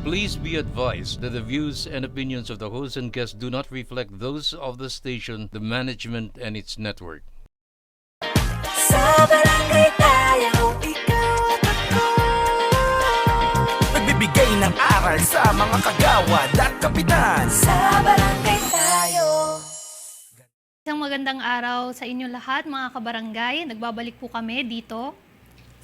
Please be advised that the views and opinions of the host and guests do not reflect those of the station, the management, and its network. Sa barangay tayo, ikaw at ako. Nagbibigay ng aral sa mga kagawad at kapitan. Sa barangay tayo. Isang magandang araw sa inyo lahat mga kabarangay. Nagbabalik po kami dito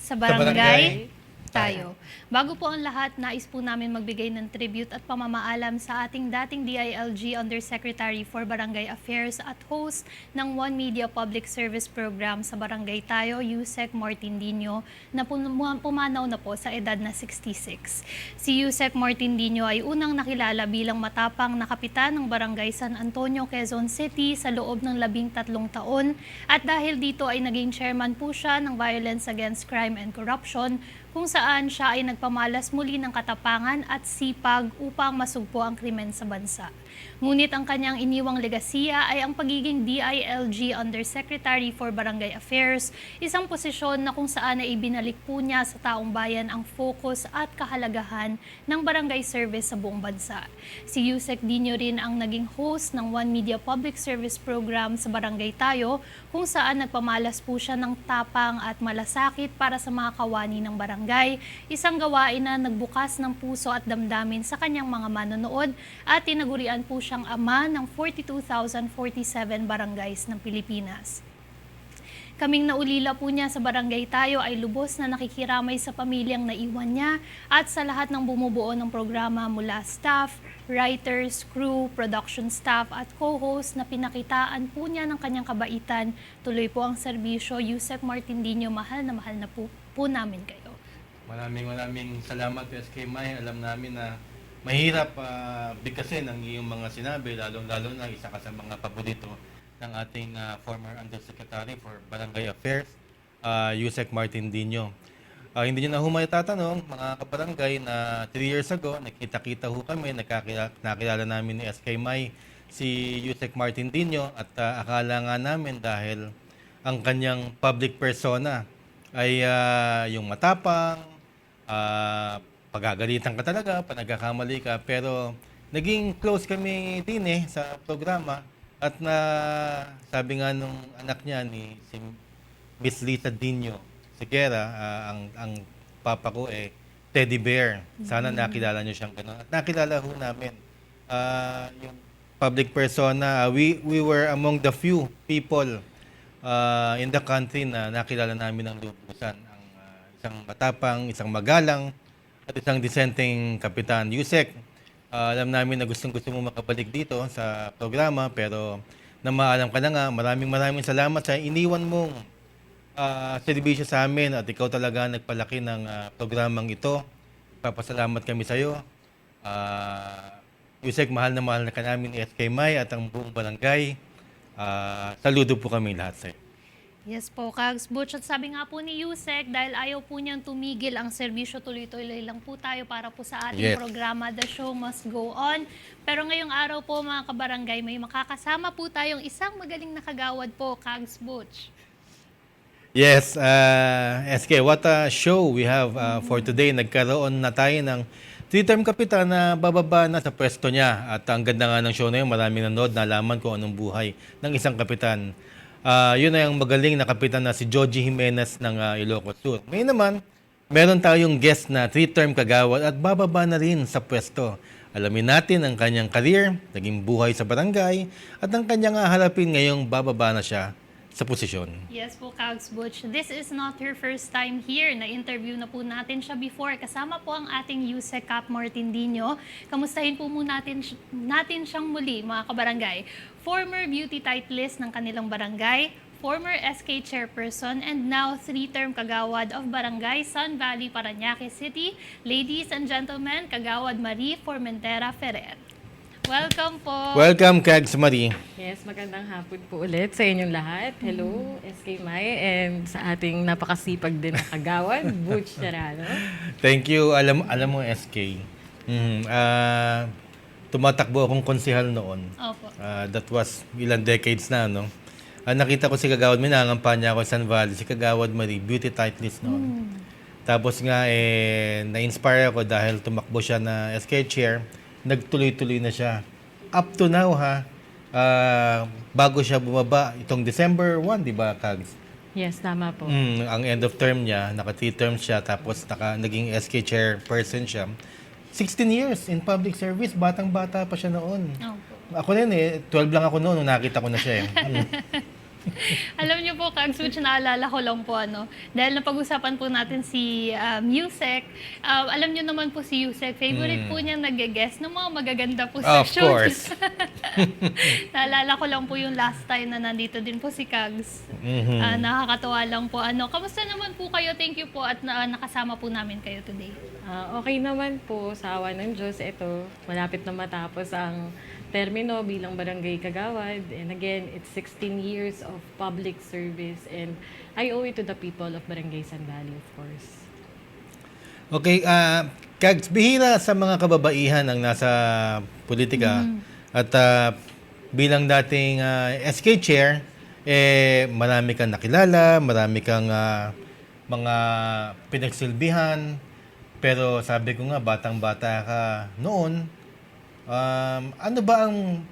sa Barangay Tayo. Bago po ang lahat, nais po namin magbigay ng tribute at pamamaalam sa ating dating DILG Undersecretary for Barangay Affairs at host ng One Media Public Service Program sa Barangay Tayo, Yusek Martindino, na pumanaw na po sa edad na 66. Si Yusek Martindino ay unang nakilala bilang matapang na kapitan ng Barangay San Antonio, Quezon City sa loob ng 13 taon, at dahil dito ay naging chairman po siya ng Violence Against Crime and Corruption, kung saan siya ay nagpamalas muli ng katapangan at sipag upang masugpo ang krimen sa bansa. Ngunit ang kanyang iniwang legasiya ay ang pagiging DILG Undersecretary for Barangay Affairs, isang posisyon na kung saan ay ibinalik po niya sa taong bayan ang focus at kahalagahan ng barangay service sa buong bansa. Si Yusek Dino rin ang naging host ng One Media Public Service Program sa Barangay Tayo, kung saan nagpamalas po siya ng tapang at malasakit para sa mga kawani ng barangay, isang gawain na nagbukas ng puso at damdamin sa kanyang mga manonood at tinagurian po siyang ama ng 42,047 barangays ng Pilipinas. Kaming naulila po niya sa Barangay Tayo ay lubos na nakikiramay sa pamilyang naiwan niya at sa lahat ng bumubuo ng programa mula staff, writers, crew, production staff at co-host na pinakitaan po niya ng kanyang kabaitan. Tuloy po ang serbisyo. Yusek Martindino, mahal na po namin kayo. Maraming salamat, SK May. Alam namin na mahirap bigkasin ang iyong mga sinabi, lalo na isa ka sa mga paborito ng ating former Undersecretary for Barangay Affairs, Yusek Martindino. Hindi nyo na humay tatanong, mga kabarangay, na 3 years ago, nakita-kita ho kami, nakilala namin ni SK May si Yusek Martindino at akala nga namin dahil ang kanyang public persona ay yung matapang, pagagalitan ka talaga, panagkakamali ka, pero naging close kami din sa programa at sabi nga nung anak niya ni si Miss Lita Dino Segura, ang papa ko Teddy Bear. Sana nakilala niyo siyang gano'n. At nakilala ho namin yung public persona. We were among the few people in the country na nakilala namin ng lubusan. Isang matapang, isang magalang, at isang disenteng kapitan. Yusek, alam namin na gusto mo makabalik dito sa programa, pero namaalam ka na nga. Maraming salamat sa iniwan mong serbisyo sa amin at ikaw talaga nagpalaki ng programang ito. Papasalamat kami sa iyo. Yusek, mahal na ka namin ni SK May at ang buong barangay. Saludo po kami lahat sa iyo. Yes po, Kags Butch. At sabi nga po ni Yusek, dahil ayaw po niyang tumigil ang serbisyo, tuloy-tuloy lang po tayo para po sa ating programa, The Show Must Go On. Pero ngayong araw po mga kabarangay, may makakasama po tayong isang magaling na kagawad po, Kags Butch. Yes, SK, what a show we have for today. Nagkaroon na tayo ng 3-term kapitan na bababa na sa pwesto niya. At ang ganda nga ng show na yun, maraming nanood, nalaman kung anong buhay ng isang kapitan. Yun ay ang magaling na kapitan na si Joji Jimenez ng Ilocos Sur. Ngayon naman, meron tayong guest na 3-term kagawad at bababa na rin sa pwesto. Alamin natin ang kanyang career, naging buhay sa barangay, at ang kanyang harapin ngayong bababa na siya sa posisyon. Yes po, Kags Butch. This is not her first time here. Na-interview na po natin siya before. Kasama po ang ating Yusek Cap Martindino. Kamustahin po muna natin siyang muli, mga kabarangay. Former beauty titleist ng kanilang barangay, former SK chairperson, and now 3-term kagawad of Barangay Sun Valley, Parañaque City. Ladies and gentlemen, Kagawad Marie Formentera Ferrer. Welcome po. Welcome, Kags Marie. Yes, magandang hapon po ulit sa inyong lahat. Hello, SK May, and sa ating napakasipag din na kagawad, Butch Charano. Thank you. Alam mo, SK, tumatakbo akong konsehal noon. Opo. That was ilang decades na, no? Nakita ko si Kagawad, may nangangampanya ako sa San Valley, si Kagawad Marie, beauty titleist noon. Tapos nga, na-inspire ako dahil tumakbo siya na SK chair. Nagtuloy-tuloy na siya. Up to now, bago siya bumaba, itong December 1, di ba, Kags? Yes, tama po. Ang end of term niya, naka 3 terms siya, tapos naging SK chairperson siya. 16 years in public service, batang-bata pa siya noon. Opo. Ako rin 12 lang ako noon nung nakita ko na siya Alam niyo po, Kags Butch, naalala ko lang po, dahil napag-usapan po natin si Yusek. Alam niyo naman po si Yusek, favorite po niya nag-guest ng mga magaganda po sa Of show. course. Naalala ko lang po yung last time na nandito din po si Kags. Nakakatawa lang po. Kamusta naman po kayo? Thank you po at nakasama po namin kayo today. Okay naman po, sa awa ng Diyos. Ito, malapit na matapos ang termino bilang Barangay Kagawad. And again, it's 16 years of public service and I owe it to the people of Barangay San Valley, of course. Okay, Kags, bihira sa mga kababaihan ang nasa politika at bilang dating SK chair, marami kang nakilala, marami kang mga pinagsilbihan, pero sabi ko nga, batang-bata ka noon. Ano ba ang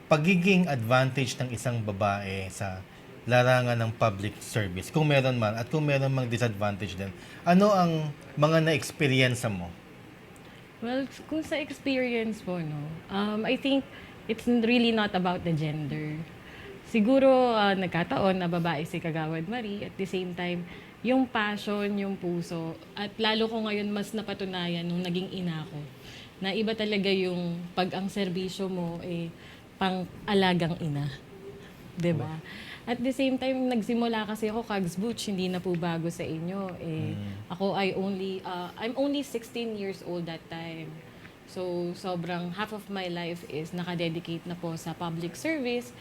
pagiging advantage ng isang babae sa larangan ng public service? Kung meron man, at kung meron mang disadvantage din. Ano ang mga na-experience mo? Well, kung sa experience po, I think it's really not about the gender. Siguro nagkataon na babae si Kagawad Marie, at the same time, yung passion, yung puso, at lalo ko ngayon mas napatunayan nung naging ina ko, na iba talaga yung pag ang serbisyo mo pang-alagang ina. 'Di ba? At the same time, nagsimula kasi ako, Kags Butch, hindi na po bago sa inyo. Ako I'm only 16 years old that time. So, sobrang half of my life is nakadedicate na po sa public service.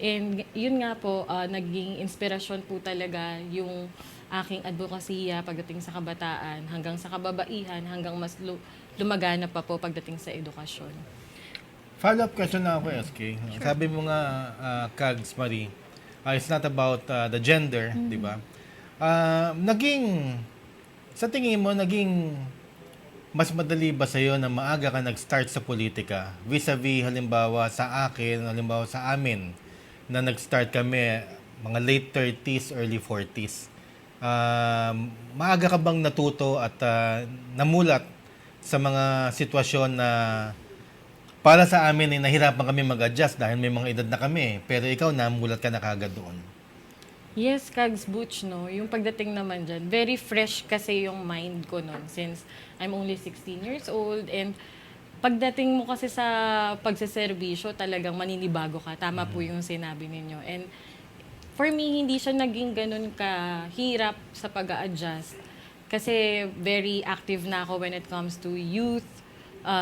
And yun nga po, naging inspirasyon po talaga yung aking advokasya pagdating sa kabataan, hanggang sa kababaihan, hanggang mas lumagana pa po pagdating sa edukasyon. Follow-up question na ako, SK. Sabi mo nga, Kags Marie, it's not about the gender, di ba? Sa tingin mo, naging mas madali ba sa'yo na maaga ka nag-start sa politika vis-a-vis halimbawa sa akin, halimbawa sa amin, na nag-start kami mga late 30s, early 40s. Maaga ka bang natuto at namulat sa mga sitwasyon na para sa amin nahirapan kami mag-adjust dahil may mga edad na kami, pero ikaw namulat ka na kagad doon? Yes, Kags Butch, yung pagdating naman dyan, very fresh kasi yung mind ko nun since I'm only 16 years old, and pagdating mo kasi sa pagseserbisyo, talagang maninibago ka. Tama po yung sinabi ninyo. And for me, hindi siya naging ganun kahirap sa pag-a-adjust. Kasi very active na ako when it comes to youth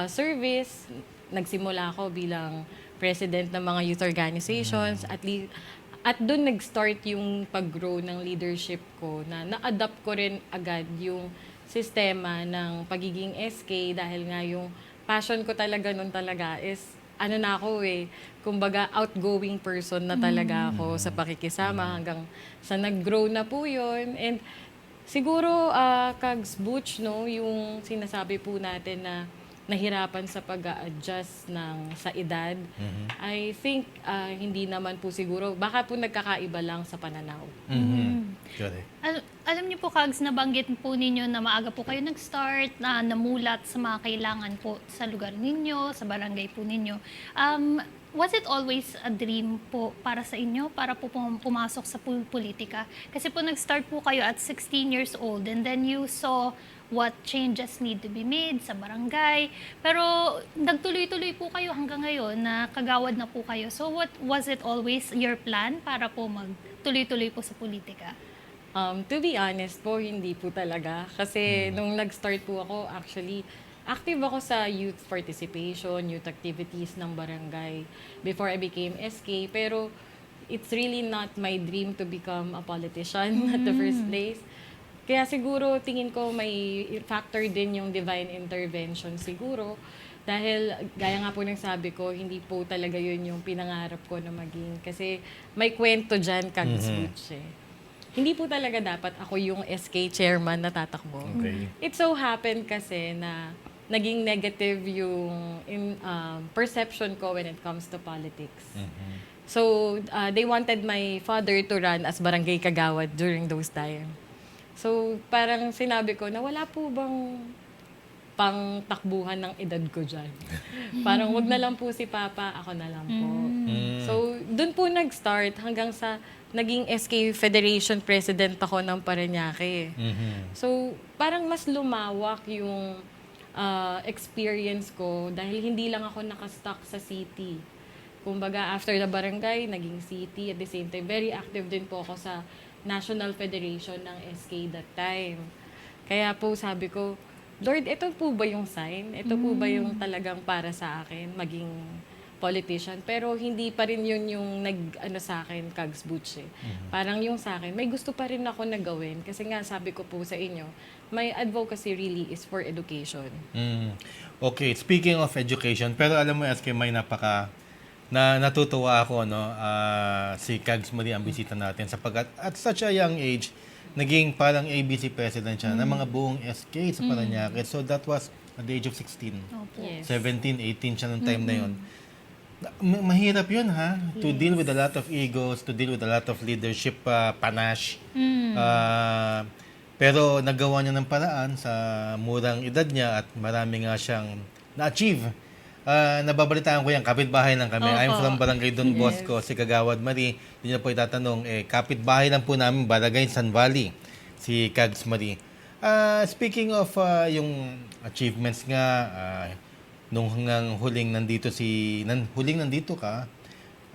service. Nagsimula ako bilang president ng mga youth organizations. At doon nag-start yung pag-grow ng leadership ko, na na-adapt ko rin agad yung sistema ng pagiging SK dahil nga yung passion ko talaga nun talaga is kumbaga outgoing person na talaga ako sa pakikisama hanggang sa nag-grow na po yun. And siguro, Kags Butch, yung sinasabi po natin na nahirapan sa pag-a-adjust sa edad, I think hindi naman po siguro, baka po nagkakaiba lang sa pananaw. Correct. Alam niyo po, Kags, nabanggit po ninyo na maaga po kayo nag-start, na namulat sa mga kailangan po sa lugar ninyo, sa barangay po ninyo. Was it always a dream po para sa inyo, para po pumasok sa politika? Kasi po nag-start po kayo at 16 years old, and then you saw what changes need to be made sa barangay. Pero nagtuloy-tuloy po kayo hanggang ngayon na kagawad na po kayo. So what was it always your plan para po magtuloy-tuloy po sa politika? To be honest po, hindi po talaga. Kasi nung nag-start po ako, actually, active ako sa youth participation, youth activities ng barangay before I became SK. Pero it's really not my dream to become a politician at the first place. Kaya siguro tingin ko may factor din yung divine intervention siguro. Dahil gaya nga po ng sabi ko, hindi po talaga yun yung pinangarap ko na maging. Kasi may kwento dyan, Kags Butch. hindi po talaga dapat ako yung SK chairman na tatakbo. Okay. It so happened kasi na naging negative yung perception ko when it comes to politics. So, they wanted my father to run as barangay kagawad during those time. So, parang sinabi ko na wala po bang pang takbuhan ng edad ko dyan. Parang wag na lang po si Papa, ako na lang po. So, dun po nag-start hanggang sa naging SK Federation President ako ng Parañaque. So, parang mas lumawak yung experience ko dahil hindi lang ako nakastuck sa city. Kumbaga, after the barangay, naging city. At the same time, very active din po ako sa National Federation ng SK that time. Kaya po sabi ko, Lord, ito po ba yung sign? Ito po ba yung talagang para sa akin, maging politician? Pero hindi pa rin yun yung sa akin, Kags Butch. Parang yung sa akin, may gusto pa rin ako na gawin. Kasi nga, sabi ko po sa inyo, my advocacy really is for education. Okay, speaking of education, pero alam mo, SK, may natutuwa ako, no? Si Kags Marie ang bisita natin sapagkat at such a young age, naging parang ABC president siya ng mga buong SK sa Parañaque. So that was at the age of 16. Opo. Yes. 17, 18 siya nung time na yun. Mahirap yun, ha? To deal with a lot of egos, to deal with a lot of leadership panache. Pero nagawa niya ng paraan sa murang edad niya at marami nga siyang na-achieve. Nababalitaan ko yan, kapitbahay lang kami. I'm from Barangay Don Bosco, si Kagawad Marie. Hindi niya po itatanong, kapitbahay lang po namin, Barangay San Valley, si Kags Marie. Speaking of yung achievements nga, nung hanggang huling nandito ka,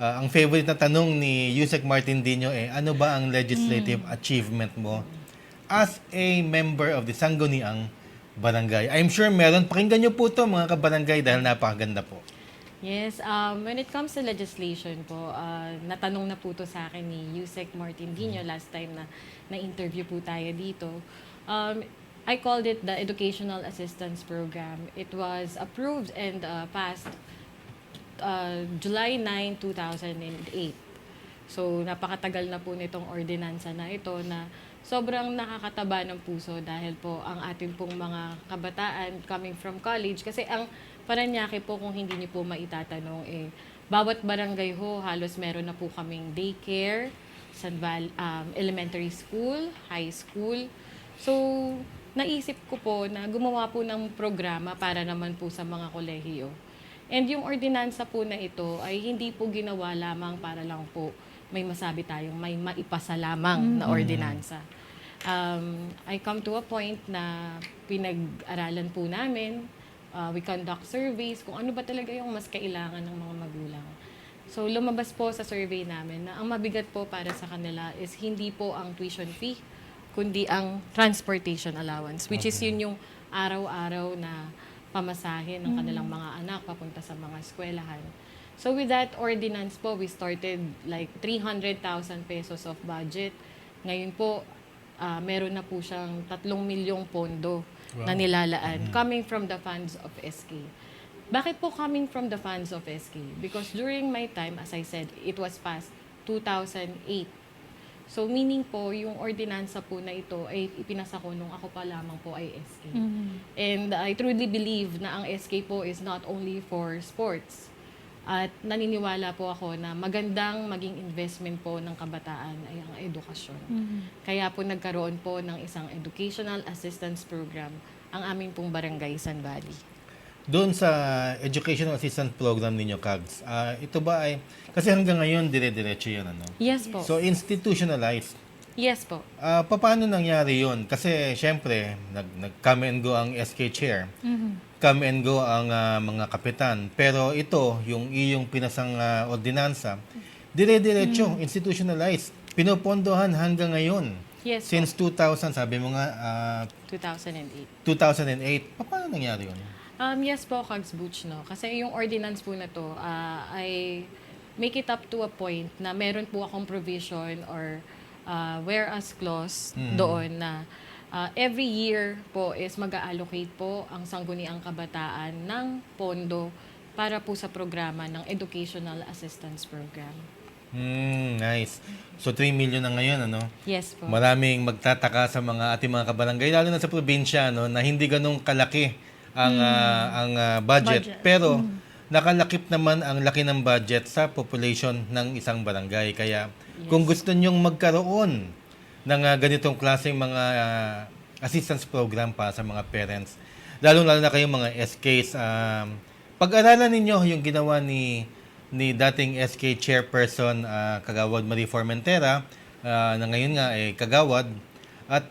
ang favorite na tanong ni Yusek Martin Dino, ano ba ang legislative achievement mo as a member of the Sangguniang Barangay? I'm sure meron. Pakinggan nyo po ito, mga kabarangay, dahil napakaganda po. Yes, when it comes to legislation po, natanong na po to sa akin ni Yusek Martin Dino last time na na-interview po tayo dito. I called it the Educational Assistance Program. It was approved and passed July 9, 2008. So, napakatagal na po nitong ordinansa na ito na sobrang nakakataba ng puso dahil po ang ating pong mga kabataan coming from college. Kasi ang Parañaque po, kung hindi niyo po maitatanong, bawat barangay ho, halos meron na po kaming daycare, elementary school, high school. So, naisip ko po na gumawa po ng programa para naman po sa mga kolehiyo. And yung ordinansa po na ito ay hindi po ginawa lamang para lang po may masabi tayong may maipasa lamang na ordinansa. I come to a point na pinag-aralan po namin, we conduct surveys kung ano ba talaga yung mas kailangan ng mga magulang. So lumabas po sa survey namin na ang mabigat po para sa kanila is hindi po ang tuition fee, kundi ang transportation allowance, which is yun yung araw-araw na pamasahe ng kanilang mga anak papunta sa mga eskwelahan. So with that ordinance po, we started like 300,000 pesos of budget. Ngayon po, meron na po siyang 3 milyong pondo na nilalaan coming from the funds of SK. Bakit po coming from the funds of SK? Because during my time, as I said, it was passed 2008. So meaning po, yung ordinansa po na ito ay ipinasa ko nung ako pa lamang po ay SK. And I truly believe na ang SK po is not only for sports. At naniniwala po ako na magandang maging investment po ng kabataan ay ang edukasyon. Kaya po nagkaroon po ng isang educational assistance program ang aming pong barangay San Valley. Doon sa Educational Assistance Program ninyo, Kags, ito ba ay, kasi hanggang ngayon, dire-diretso yan, ano? Yes po. So, institutionalized. Yes po. Paano nangyari yon? Kasi, syempre, nag-come and go ang SK Chair. Come and go ang mga kapitan. Pero ito, yung iyong pinasang ordinansa, dire-diretso, institutionalized. Pinopondohan hanggang ngayon. Yes Since 2000, sabi mo nga, 2008. 2008. Paano nangyari yun? Yes po, Kags Butch, no? Kasi yung ordinance po na to, I make it up to a point na meron po akong provision or whereas clause doon na every year po is mag-allocate po ang Sangguniang Kabataan ng pondo para po sa programa ng Educational Assistance Program. Nice. So 3 million na ngayon, ano? Yes po. Maraming magtataka sa mga ating mga kabarangay, lalo na sa probinsya, no, na hindi ganun kalaki ang budget. Budget. Pero nakalakip naman ang laki ng budget sa population ng isang barangay. Kaya kung gusto nyong magkaroon ng ganitong klaseng mga assistance program pa sa mga parents, lalo-lalo na kayong mga SKs, pag-aralan ninyo yung ginawa ni dating SK chairperson Kagawad Marie Formentera, na ngayon nga kagawad. At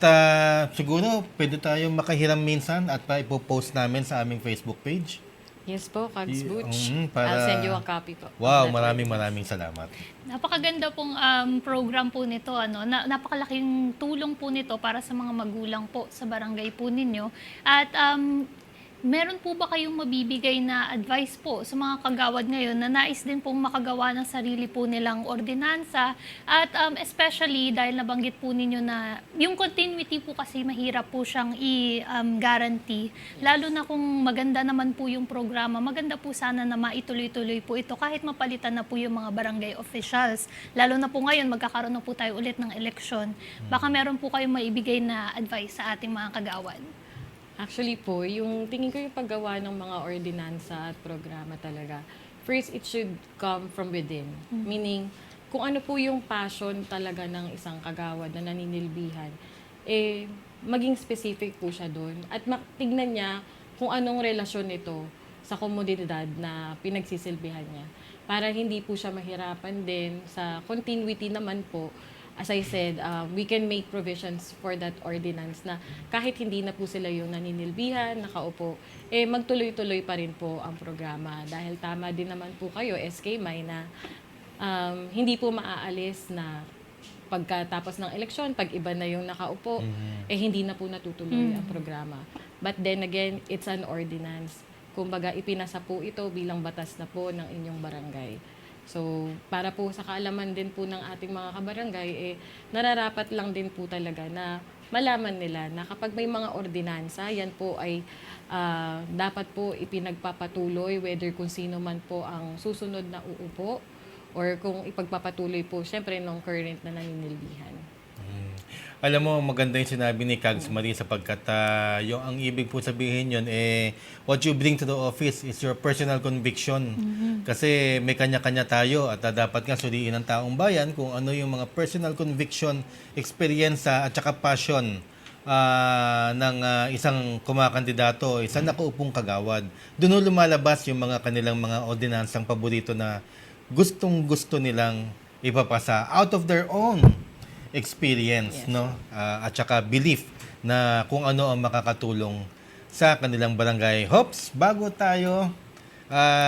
siguro pwede tayong makahiram minsan at ipopost namin sa aming Facebook page. Yes po, Kags Butch. para- I'll send you a copy po. Wow, of that maraming salamat. Napakaganda pong program po nito. Napakalaking tulong po nito para sa mga magulang po sa barangay po ninyo. At meron po ba kayong mabibigay na advice po sa mga kagawad ngayon na nais din pong makagawa ng sarili po nilang ordinansa? At especially dahil nabanggit po ninyo na yung continuity po kasi mahirap po siyang i-guarantee. Lalo na kung maganda naman po yung programa, maganda po sana na maituloy-tuloy po ito kahit mapalitan na po yung mga barangay officials. Lalo na po ngayon, magkakaroon na po tayo ulit ng eleksyon. Baka meron po kayong maibigay na advice sa ating mga kagawad. Actually po, yung tingin ko yung paggawa ng mga ordinansa at programa talaga, first, it should come from within. Meaning, kung ano po yung passion talaga ng isang kagawad na naninilbihan, maging specific po siya doon. At tignan niya kung anong relasyon nito sa komunidad na pinagsisilbihan niya. Para hindi po siya mahirapan din sa continuity naman po. As I said, we can make provisions for that ordinance na kahit hindi na po sila yung naninilbihan, nakaupo, magtuloy-tuloy pa rin po ang programa. Dahil tama din naman po kayo, SK May, na hindi po maaalis na pagkatapos ng eleksyon, pag iba na yung nakaupo, hindi na po natutuloy ang programa. But then again, it's an ordinance. Kumbaga, ipinasa po ito bilang batas na po ng inyong barangay. So, para po sa kaalaman din po ng ating mga kabarangay, nararapat lang din po talaga na malaman nila na kapag may mga ordinansa, yan po ay dapat po ipinagpapatuloy whether kung sino man po ang susunod na uupo or kung ipagpapatuloy po, syempre, nung current na naninilbihan. Alam mo, maganda yung sinabi ni Kags Marie sapagkat yung ang ibig po sabihin yun, what you bring to the office is your personal conviction. Kasi may kanya-kanya tayo at dapat nga suriin ng taong bayan kung ano yung mga personal conviction, experience at saka passion ng isang kumakandidato, isang nakaupong kagawad. Doon lumalabas yung mga kanilang mga ordinansang paborito na gustong-gusto nilang ipapasa out of their own experience, no? At saka belief na kung ano ang makakatulong sa kanilang barangay. Hops, bago tayo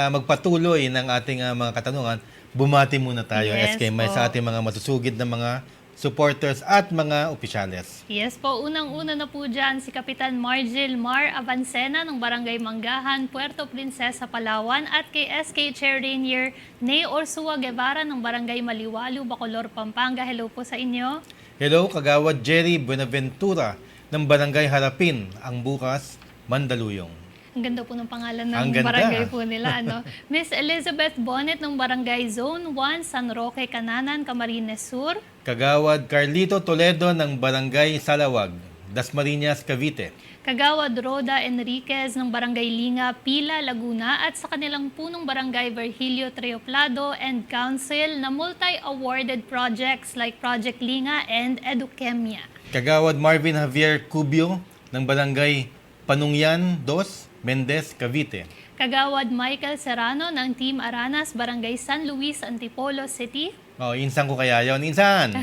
magpatuloy ng ating mga katanungan, bumati muna tayo, Yes SK May, po. sa ating mga masusugid na mga supporters at mga opisyales. Yes po, unang-una na po dyan si Kapitan Margil Mar Avancena ng Barangay Manggahan, Puerto Princesa, Palawan at kay SK Chair Rainier Ney Orsua Guevara ng Barangay Maliwalu, Bacolor, Pampanga. Hello po sa inyo. Hello, Kagawad Jerry Buenaventura ng Barangay Harapin, ang bukas, Mandaluyong. Ang ganda po ng pangalan Ang ng ganda. barangay po nila. Miss Elizabeth Bonnet ng Barangay Zone 1, San Roque, Cananan, Camarines Sur. Kagawad Carlito Toledo ng Barangay Salawag, Dasmariñas, Cavite. Kagawad Roda Enriquez ng Barangay Linga, Pila, Laguna at sa kanilang punong Barangay Virgilio Treoplado and Council na multi-awarded projects like Project Linga and Educemia. Kagawad Marvin Javier Cubio ng Barangay Panungyan 2, Mendez, Cavite. Kagawad Michael Serrano ng Team Aranas, Barangay San Luis, Antipolo City. Oh, insan ko kaya yon, insan.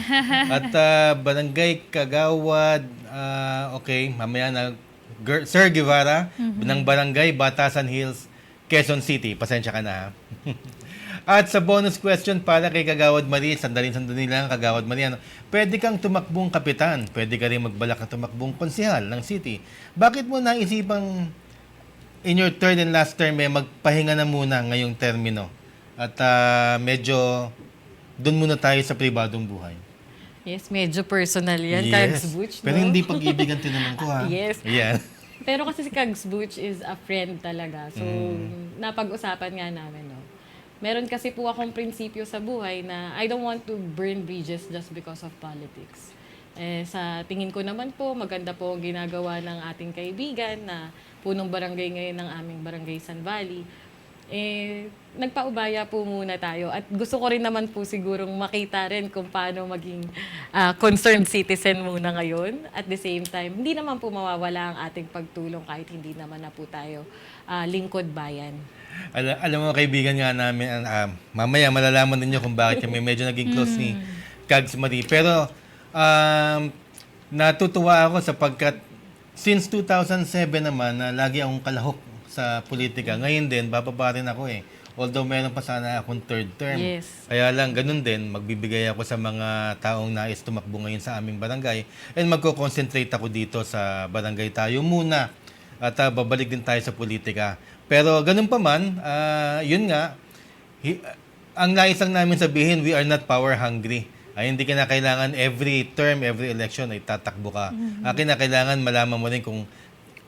At Barangay Kagawad, okay, mamaya na, Sir Guevara ng Barangay Batasan Hills, Quezon City. Pasensya ka na, ha? At sa bonus question para kay Kagawad Marie, sandali lang, Kagawad Marie, pwede kang tumakbong kapitan, pwede ka rin magbalak na tumakbong konsehal ng city. Bakit mo naisipang in your third and last term, magpahinga na muna ngayong termino? At medyo doon muna tayo sa pribadong buhay. Yes, medyo personal yan, Yes. Kags Butch, no? Pero hindi pag-ibig ang tinanong ko, ha? Yes. Yan. Pero kasi si Kags Butch is a friend talaga. So, napag-usapan nga namin, no? Meron kasi po akong prinsipyo sa buhay na I don't want to burn bridges just because of politics. Sa tingin ko naman po, maganda po ang ginagawa ng ating kaibigan na punong barangay ngayon ng aming barangay San Valley. Nagpaubaya po muna tayo. At gusto ko rin naman po sigurong makita rin kung paano maging concerned citizen muna ngayon. At the same time, hindi naman po mawawala ang ating pagtulong kahit hindi naman na po tayo lingkod bayan. Alam mo, kaibigan nga namin, mamaya malalaman ninyo kung bakit kami medyo naging close ni Kags Marie. Pero natutuwa ako sapagkat since 2007 naman, lagi akong kalahok sa politika. Ngayon din, bababa rin ako eh. Although meron pa sana akong third term. Yes. Kaya lang, ganun din, magbibigay ako sa mga taong nais tumakbo ngayon sa aming barangay. And magko-concentrate ako dito sa barangay tayo muna. At babalik din tayo sa politika. Pero ganun pa man, yun nga, ang nais lang namin sabihin, we are not power hungry. Hindi ka na kailangan every term, every election ay tatakbo ka. Kinakailangan malaman mo rin kung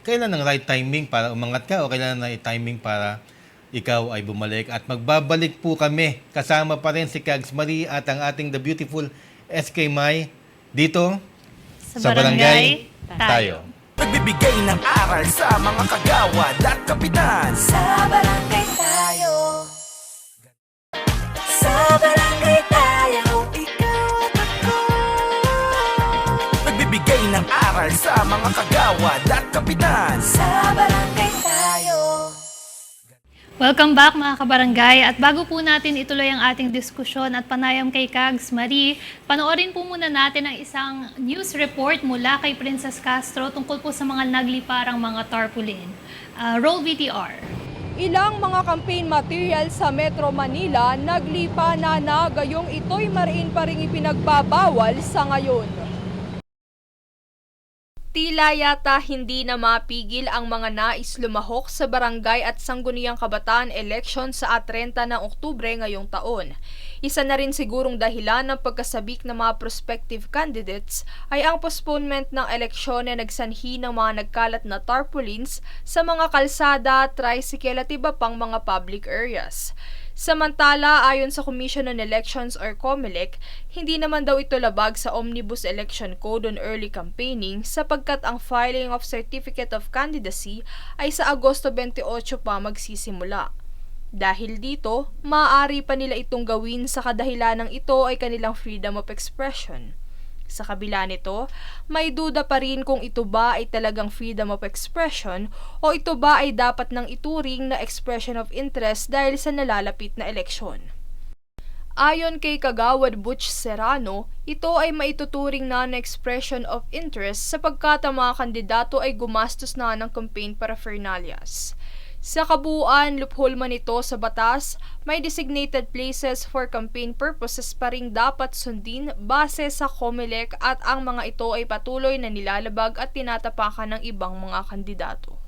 kailan ang right timing para umangat ka o kailan ang right timing para ikaw ay bumalik. At magbabalik po kami. Kasama pa rin si Kags Marie at ang ating the beautiful SK Mai dito Sa barangay tayo. Nagbibigay ng aral sa mga kagawad at kapitan. Sa barangay tayo. Sa barangay tayo. Ikaw at ako. Nagbibigay ng aral sa mga kagawad at kapitan. Sa barangay tayo. Welcome back mga kabarangay, at bago po natin ituloy ang ating diskusyon at panayam kay Kags Marie, panoorin po muna natin ang isang news report mula kay Princess Castro tungkol po sa mga nagliparang mga tarpaulin. Roll VTR. Ilang mga campaign material sa Metro Manila naglipa na gayong ito'y mariin pa ring ipinagbabawal sa ngayon. Tila yata hindi na mapigil ang mga nais lumahok sa barangay at sangguniang kabataan election sa 30 ng Oktubre ngayong taon. Isa na rin sigurong dahilan ng pagkasabik ng mga prospective candidates ay ang postponement ng eleksyon na nagsanhi ng mga nagkalat na tarpaulins sa mga kalsada, tricycle at iba pang mga public areas. Samantala, ayon sa Commission on Elections or COMELEC, hindi naman daw ito labag sa Omnibus Election Code on Early Campaigning sapagkat ang filing of Certificate of Candidacy ay sa Agosto 28 pa magsisimula. Dahil dito, maaari pa nila itong gawin sa kadahilanang ito ay kanilang freedom of expression. Sa kabila nito, may duda pa rin kung ito ba ay talagang freedom of expression o ito ba ay dapat nang ituring na expression of interest dahil sa nalalapit na eleksyon. Ayon kay Kagawad Butch Serrano, ito ay maituturing na expression of interest sapagkat ang mga kandidato ay gumastos na ng campaign paraphernalias. Sa kabuuan, loophole man ito sa batas, may designated places for campaign purposes pa ring dapat sundin base sa COMELEC at ang mga ito ay patuloy na nilalabag at tinatapakan ng ibang mga kandidato.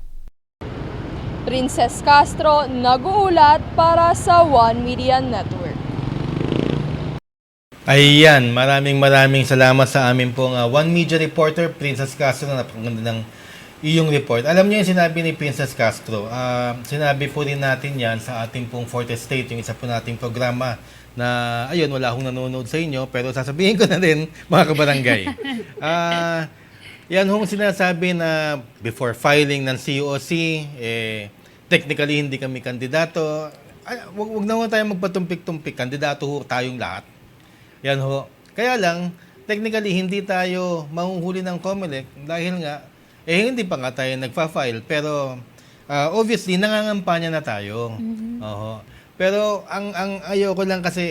Princess Castro, nag-uulat para sa One Media Network. Ayan, maraming salamat sa amin pong One Media reporter, Princess Castro. Napakaganda ng iyong report. Alam niyo yung sinabi ni Princess Castro, sinabi po rin natin yan sa ating pong Fourth Estate, yung isa po nating programa na, ayun, wala akong nanonood sa inyo, pero sasabihin ko na din, mga kabarangay. Yan hong sinasabi na before filing ng COC, technically hindi kami kandidato. Wag na ho tayo magpatumpik-tumpik, kandidato ho tayong lahat. Yan ho. Kaya lang, technically hindi tayo mahuhuli ng COMELEC dahil nga, hindi pa nga tayo nagfa-file, pero obviously nangangampanya na tayo. Oho. Pero ang ayoko lang kasi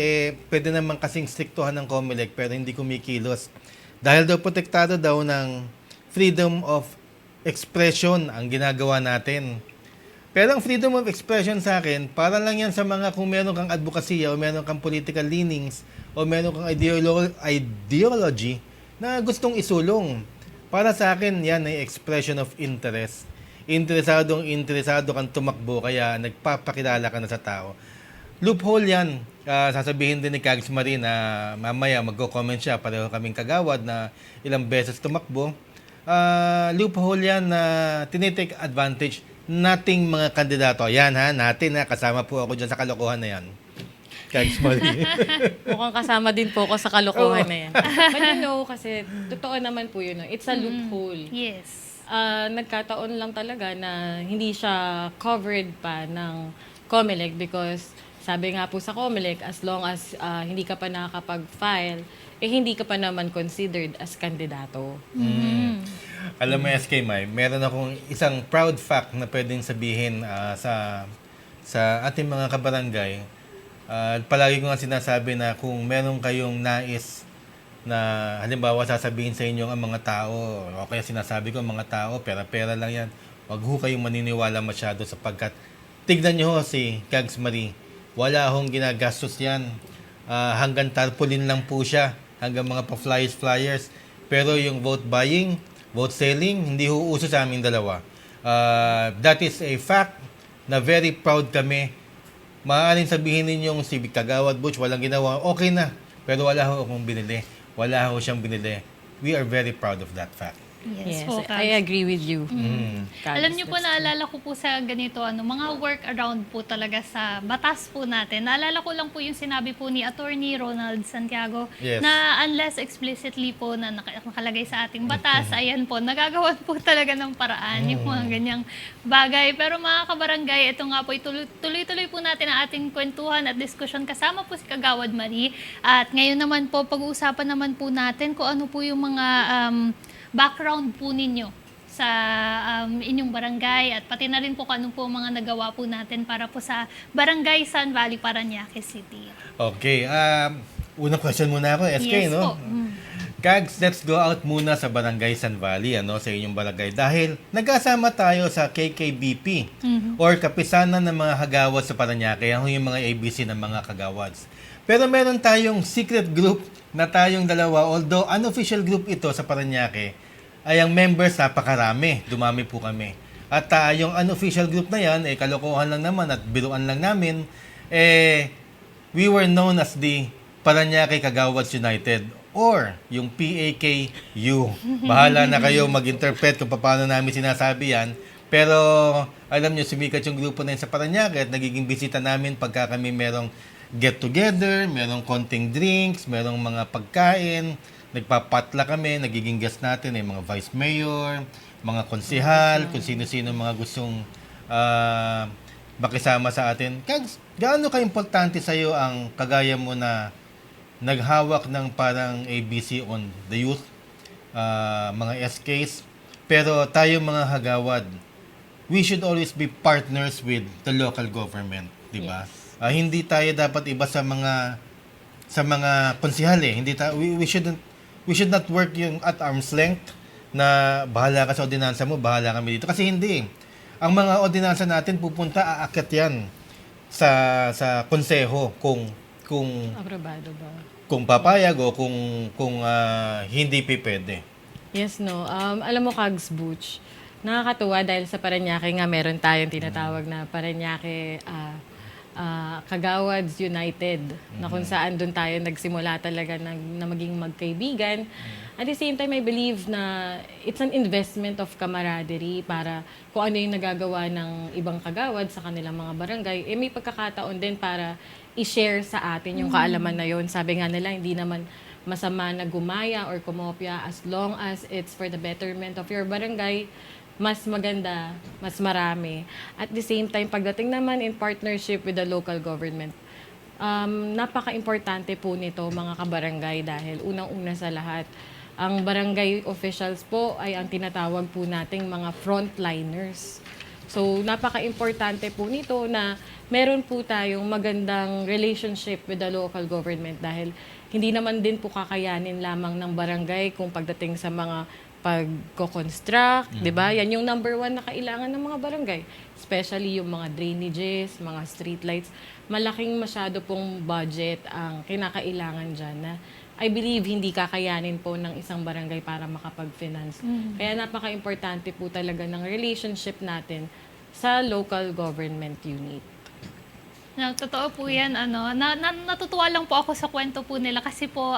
pwede naman kasing striktuhan ng COMELEC pero hindi kumikilos. Dahil daw protektado daw ng freedom of expression ang ginagawa natin. Pero ang freedom of expression sa akin, para lang yan sa mga kung meron kang advokasya o meron kang political leanings o meron kang ideology na gustong isulong. Para sa akin, yan ay expression of interest. Interesado kang tumakbo, kaya nagpapakilala ka na sa tao. Loophole yan. Sasabihin din ni Kags Marie na mamaya magko-comment siya, pareho kaming kagawad na ilang beses tumakbo. Loophole yan na tinitake advantage nating mga kandidato. Yan ha, natin ha, kasama po ako dyan sa kalokohan na yan. Kags Marie. Mukhang kasama din po ako sa kalokohan na yan. But you know, kasi totoo naman po yun. No? It's a loophole. Yes. Nagkataon lang talaga na hindi siya covered pa ng COMELEC because sabi nga po sa COMELEC, as long as hindi ka pa nakakapag-file, hindi ka pa naman considered as kandidato. Alam mo, SK Mai, meron akong isang proud fact na pwedeng sabihin sa ating mga kabarangay. Palagi ko nga sinasabi na kung meron kayong nais na halimbawa sasabihin sa inyo ang mga tao, o kaya sinasabi ko ang mga tao, pera-pera lang yan. Huwag ho kayong maniniwala masyado sapagkat tignan nyo ho si Kags Marie. Wala hong ginagastos yan. Hanggang tarpaulin lang po siya. Hanggang mga pa-flyers. Pero yung vote buying, vote selling, hindi ho uso sa aming dalawa. That is a fact na very proud kami. Maaaring sabihin ninyong si Kagawad Butch walang ginawa, okay na. Pero wala ho akong binili. Wala ho siyang binili. We are very proud of that fact. Yes, Yes, po, I Kags. agree with you. Kags, Alam niyo po, that's naalala ko po sa ganito, mga work around po talaga sa batas po natin. Naalala ko lang po yung sinabi po ni Attorney Ronald Santiago Yes. na unless explicitly po na nakalagay sa ating batas, ayan po, nagagawan po talaga ng paraan yung mga ganyang bagay. Pero mga kabarangay, ito nga po, tuloy-tuloy po natin ang ating kwentuhan at diskusyon kasama po si Kagawad Marie. At ngayon naman po, pag-uusapan naman po natin kung ano po yung mga background po ninyo sa inyong barangay at pati na rin po kung ano po mga nagawa po natin para po sa Barangay Sun Valley, Parañaque City. Okay. Unang question muna ako, SK, Yes no? po. Kags, let's go out muna sa Barangay Sun Valley, sa inyong barangay. Dahil nagkasama tayo sa KKBP or Kapisanan ng mga Kagawad sa Parañaque. Yan yung mga ABC ng mga Kagawads. Pero meron tayong secret group na tayong dalawa. Although unofficial group ito sa Parañaque, ay ang members napakarami. Dumami po kami. At yung unofficial group na yan, kalokohan lang naman at biruan lang namin, we were known as the Parañaque Kagawads United or yung PAKU. Bahala na kayo mag-interpret kung paano namin sinasabi yan. Pero alam nyo, sumikat yung grupo na yun sa Parañaque at nagiging bisita namin pagka kami merong get-together, merong konting drinks, merong mga pagkain, nagpapatla kami, nagiging guest natin, mga vice mayor, mga konsehal, kung sino-sino mga gustong makisama sa atin. Gaano ka-importante sa'yo ang kagaya mo na naghawak ng parang ABC on the youth, mga SKs, pero tayo mga Kagawad, we should always be partners with the local government, di ba? Hindi tayo dapat iba sa mga konsehal Hindi we should not work yung at arm's length na bahala ka sa ordinansa mo, bahala kami dito. Kasi hindi. Ang mga ordinansa natin pupunta aakyat yan sa konseho kung aprobado ba? kung papayag o kung hindi pwede. Yes, no. Alam mo, Kags Butch, nakakatuwa dahil sa Parañaque nga meron tayong tinatawag na Parañaque Kagawads United na kung saan doon tayo nagsimula talaga na maging magkaibigan. At the same time, I believe na it's an investment of camaraderie para kung ano yung nagagawa ng ibang kagawad sa kanilang mga barangay, may pagkakataon din para i-share sa atin yung kaalaman na yon. Sabi nga nila, hindi naman masama na gumaya or kumopya as long as it's for the betterment of your barangay, mas maganda, mas marami. At the same time, pagdating naman in partnership with the local government, napaka-importante po nito mga kabarangay dahil unang-una sa lahat, ang barangay officials po ay ang tinatawag po nating mga frontliners. So, napaka-importante po nito na meron po tayong magandang relationship with the local government dahil hindi naman din po kakayanin lamang ng barangay kung pagdating sa mga pagko-construct, di ba? Yan yung number one na kailangan ng mga barangay. Especially yung mga drainages, mga streetlights. Malaking masyado pong budget ang kinakailangan dyan na I believe hindi kakayanin po ng isang barangay para makapag-finance. Kaya napaka-importante po talaga ng relationship natin sa local government unit. Totoo po yan. Natutuwa lang po ako sa kwento po nila kasi po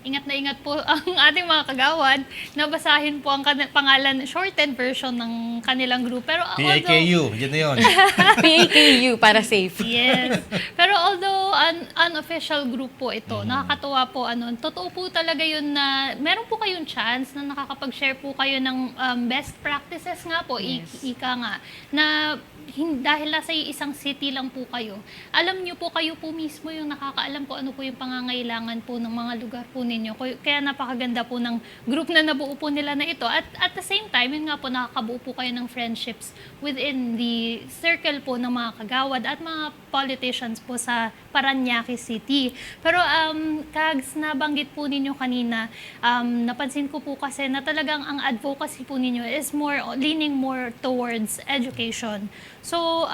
ingat na ingat po ang ating mga kagawad na basahin po ang pangalan, shortened version ng kanilang group. Pero PAKU, yun na yun. PAKU para safe. Yes. Pero although unofficial group po ito, nakakatuwa po totoo po talaga yun na meron po kayong chance na nakakapag-share po kayo ng best practices nga po, ika nga, na dahil nasa isang city lang po kayo, alam niyo po kayo po mismo yung nakakaalam po ano po yung pangangailangan po ng mga lugar po ninyo. Kaya napakaganda po ng group na nabuo po nila na ito. At the same time, yun nga po, nakakabuo po kayo ng friendships within the circle po ng mga kagawad at mga politicians po sa Parañaque City. Pero Kags, nabanggit po ninyo kanina, napansin ko po kasi na talagang ang advocacy po ninyo is leaning more towards education. So,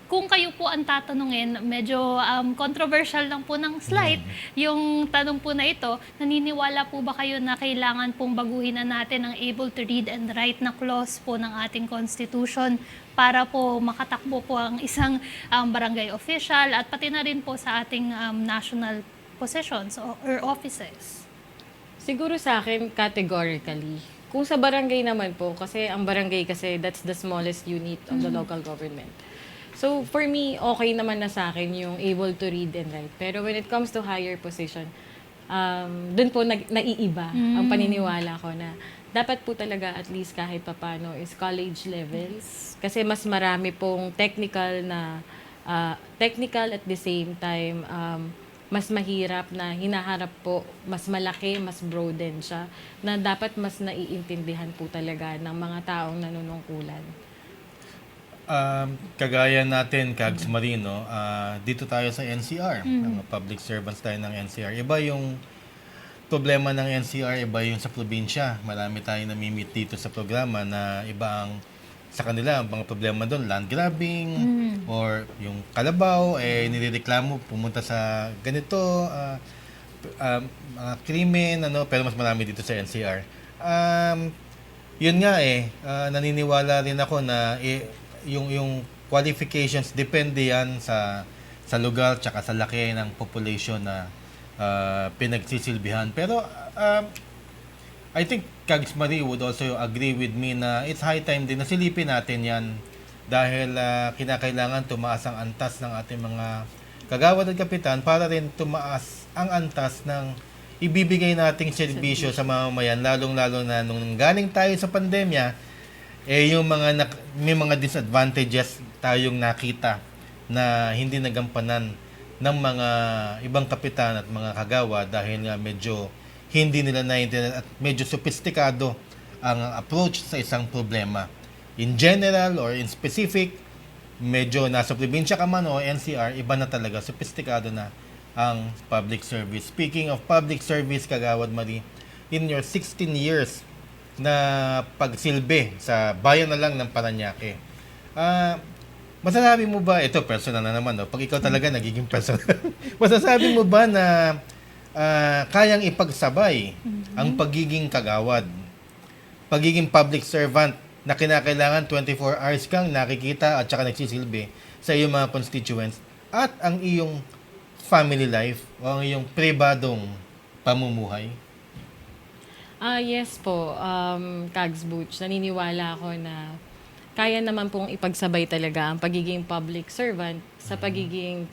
kung kayo po ang tatanungin, medyo controversial lang po ng slight yung tanong po na ito, naniniwala po ba kayo na kailangan pong baguhin na natin ang able to read and write na clause po ng ating Constitution para po makatakbo po ang isang barangay official at pati na rin po sa ating national positions or offices? Siguro sa akin, categorically. Kung sa barangay naman po, kasi ang barangay kasi that's the smallest unit of the local government. So for me, okay naman na sa akin yung able to read and write. Pero when it comes to higher position, dun po naiiba ang paniniwala ko na dapat po talaga at least kahit papano is college level. Kasi mas marami pong technical at the same time mas mahirap na hinaharap po, mas malaki, mas broaden siya, na dapat mas naiintindihan po talaga ng mga taong nanunungkulan. Kagaya natin, Kags Marino, dito tayo sa NCR, mga public servants tayo ng NCR. Iba yung problema ng NCR, iba yung sa probinsya. Marami tayong namimit dito sa programa na iba ang sa kanila, ang mga problema doon, land grabbing, or yung kalabaw, nirereklamo, pumunta sa ganito, mga krimen, pero mas marami dito sa NCR. Yun nga naniniwala rin ako na yung qualifications, depende yan sa lugar, tsaka sa laki ng population na pinagsisilbihan. Pero I think Kags Marie would also agree with me na it's high time din na silipin natin yan dahil kinakailangan tumaas ang antas ng ating mga kagawad at kapitan para rin tumaas ang antas ng ibibigay nating serbisyo sa mamamayan, lalong-lalo na nung galing tayo sa pandemya, yung may mga disadvantages tayong nakita na hindi nagampanan ng mga ibang kapitan at mga kagawad dahil nga medyo hindi nila naiintindihan at medyo sophisticado ang approach sa isang problema. In general or in specific, medyo nasa probinsya ka man o NCR, iba na talaga, sophisticado na ang public service. Speaking of public service, Kagawad Marie, in your 16 years na pagsilbi sa bayan na lang ng Parañaque, masasabi mo ba, ito personal na naman, pag ikaw talaga nagiging personal, masasabi mo ba na kayang ipagsabay ang pagiging kagawad, pagiging public servant na kinakailangan 24 hours kang nakikita at saka nagsisilbi sa iyong mga constituents at ang iyong family life o ang iyong pribadong pamumuhay? Yes po, Kags Butch, naniniwala ako na kaya naman pong ipagsabay talaga ang pagiging public servant sa pagiging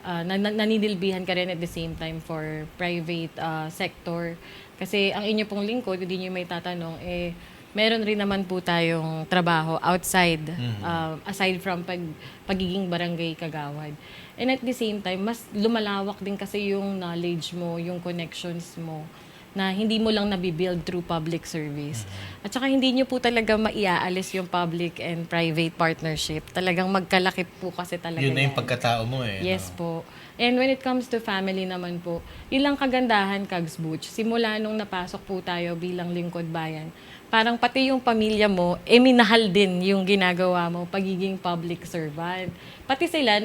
nanidilbihan ka rin at the same time for private sector. Kasi ang inyo pong lingkod, hindi nyo may tatanong, meron rin naman po tayong trabaho outside, aside from pagiging barangay kagawad. And at the same time, mas lumalawak din kasi yung knowledge mo, yung connections mo, na hindi mo lang nabibuild through public service. At saka hindi nyo po talaga maiaalis yung public and private partnership. Talagang magkalakip po kasi talaga Yun na yung yan. pagkatao mo Yes po. And when it comes to family naman po, ilang kagandahan, Kags Butch, simula nung napasok po tayo bilang lingkod bayan, parang pati yung pamilya mo, minahal din yung ginagawa mo, pagiging public servant. Pati sila,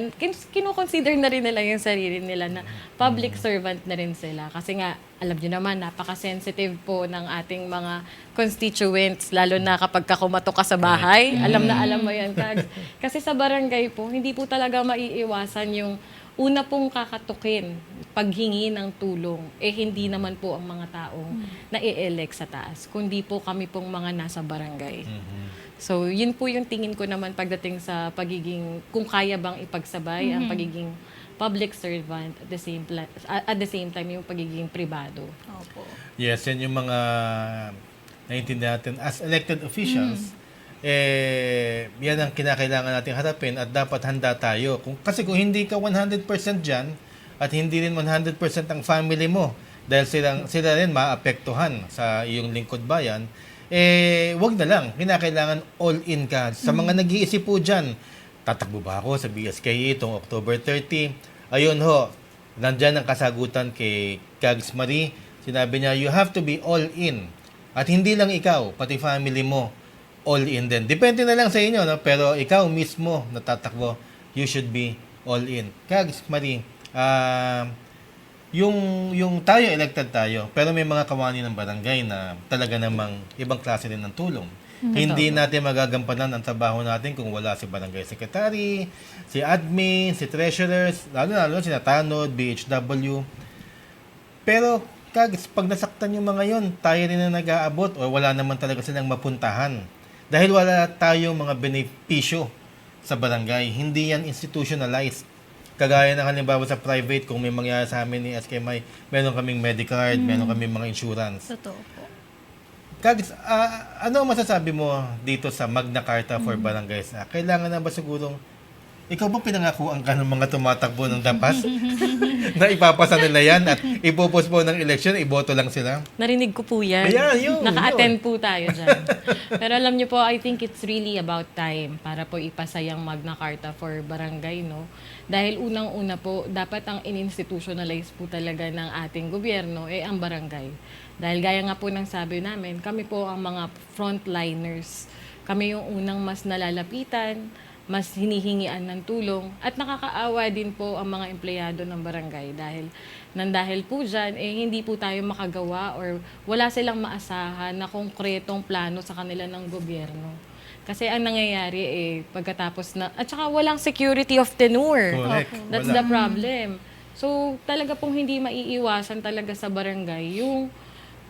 kinoconsider na rin nila yung sarili nila na public servant na rin sila. Kasi nga, alam niyo naman, napaka-sensitive po ng ating mga constituents, lalo na kapag kumatok ka sa bahay. Alam mo yan, Kags. Kasi sa barangay po, hindi po talaga maiiwasan yung una pong kakatukin, paghingi ng tulong. Hindi naman po ang mga taong na-elect sa taas, kundi po kami pong mga nasa barangay. So, yun po yung tingin ko naman pagdating sa pagiging, kung kaya bang ipagsabay ang pagiging public servant at the same time yung pagiging pribado. Opo. Yes, yan yung mga naiintindihan natin as elected officials. Yan ang kinakailangan natin harapin at dapat handa tayo. Kasi kung hindi ka 100% dyan at hindi rin 100% ang family mo dahil sila rin maapektuhan sa iyong lingkod bayan, wag na lang. Kinakailangan all in ka. Sa mga nag-iisip po dyan, tatakbo ba ako sa BSKE itong October 30? Ayun ho, nandyan ang kasagutan kay Kags Marie. Sinabi niya, you have to be all in. At hindi lang ikaw, pati family mo, all in din. Depende na lang sa inyo, no? Pero ikaw mismo na tatakbo, you should be all in. Kags Marie, yung tayo, elected tayo, pero may mga kawani ng barangay na talaga namang ibang klase din ng tulong. Hindi natin magagampanan ang trabaho natin kung wala si barangay secretary, si admin, si treasurers, lalo si Natanod, BHW. Pero pag nasaktan yung mga yon, tayo rin na nag-aabot o wala naman talaga silang mapuntahan. Dahil wala tayong mga benepisyo sa barangay. Hindi yan institutionalized. Kagaya ng halimbawa sa private, kung may mangyari sa amin ni SKMI, meron kaming Medicard, meron kaming mga insurance. Totoo po. Kags, ano masasabi mo dito sa Magna Carta for Barangays? Kailangan na ba sigurong ikaw ba pinangakuan ka ng mga tumatakbo ng DAPAS na ipapasa nila yan at ipopostpone ng election, iboto lang sila? Narinig ko po yan. Ayan, yun, Naka-attend po tayo dyan. Pero alam niyo po, I think it's really about time para po ipasa yung Magna Carta for Barangay, no? Dahil unang-una po, dapat ang in-institutionalize po talaga ng ating gobyerno ang barangay. Dahil gaya nga po ng sabi namin, kami po ang mga frontliners. Kami yung unang mas nalalapitan, mas hinihingian ng tulong, at nakakaawa din po ang mga empleyado ng barangay dahil po dyan, hindi po tayo makagawa or wala silang maasahan na konkretong plano sa kanila ng gobyerno. Kasi ang nangyayari pagkatapos na, at saka walang security of tenure. Correct. That's Wala. the problem. So talaga pong hindi maiiwasan talaga sa barangay yung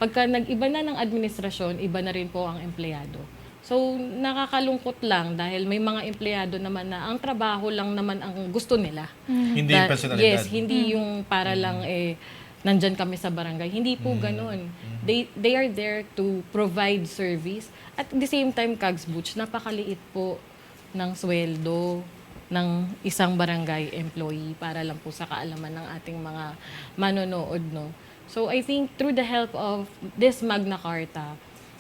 pagka nag-iba na ng administrasyon, iba na rin po ang empleyado. So, nakakalungkot lang dahil may mga empleyado naman na ang trabaho lang naman ang gusto nila. Hindi yung personalidad. Yes, hindi yung para lang nandyan kami sa barangay. Hindi po ganun. They are there to provide service. At the same time, Kags Butch, napakaliit po ng sweldo ng isang barangay employee para lang po sa kaalaman ng ating mga manonood, no? So, I think through the help of this Magna Carta,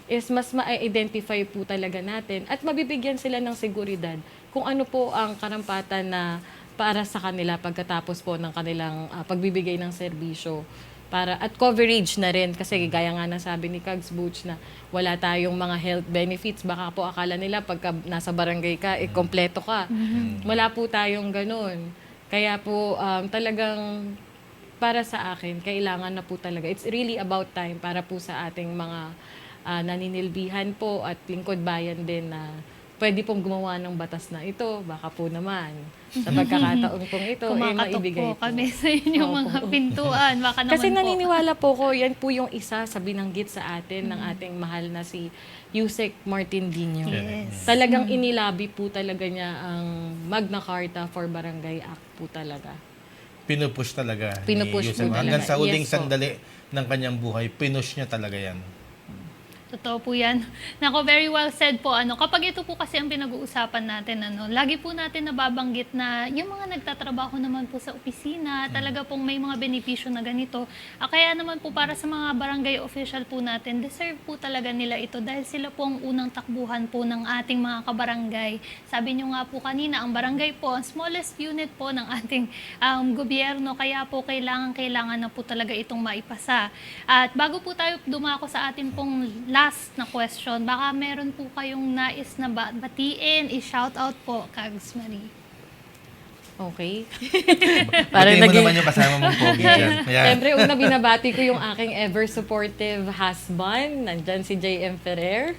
is mas ma-identify po talaga natin at mabibigyan sila ng seguridad kung ano po ang karampatan na para sa kanila pagkatapos po ng kanilang pagbibigay ng serbisyo. At coverage na rin kasi gaya nga na sabi ni Kags Butch na wala tayong mga health benefits. Baka po akala nila pagka nasa barangay ka, kompleto ka. Wala po tayong ganun. Kaya po talagang para sa akin, kailangan na po talaga. It's really about time para po sa ating mga naninilbihan po at lingkod bayan din na pwede pong gumawa ng batas na ito. Baka po naman sa pagkakataon pong ito, Kumakatok maibigay po kami sa inyong mga pintuan. Baka naman Kasi po. naniniwala po ko, yan po yung isa sa binanggit sa atin ng ating mahal na si Yusek Martin Dino. Yes. Talagang inilabi po talaga niya ang Magna Carta for Barangay Act po talaga. Pinupush talaga. Pinupush Yusek. po talaga. Hanggang sa huling Yes po. sandali ng kanyang buhay, pinush niya talaga yan. Totoo po yan. Nako, very well said po. Kapag ito po kasi ang pinag-uusapan natin, lagi po natin nababanggit na yung mga nagtatrabaho naman po sa opisina, talaga pong may mga benepisyo na ganito. Kaya naman po para sa mga barangay official po natin, deserve po talaga nila ito dahil sila po ang unang takbuhan po ng ating mga kabarangay. Sabi nyo nga po kanina, ang barangay po, ang smallest unit po ng ating gobyerno, kaya po kailangan na po talaga itong maipasa. At bago po tayo dumako sa ating pong last na question, baka meron po kayong nais na batiin, i-shout out po, Kags Marie. Okay. Batiin mo naman yung kasama mong pogi dyan. Ayan. Siyempre, una binabati ko yung aking ever supportive husband. Nandyan si JM Ferrer.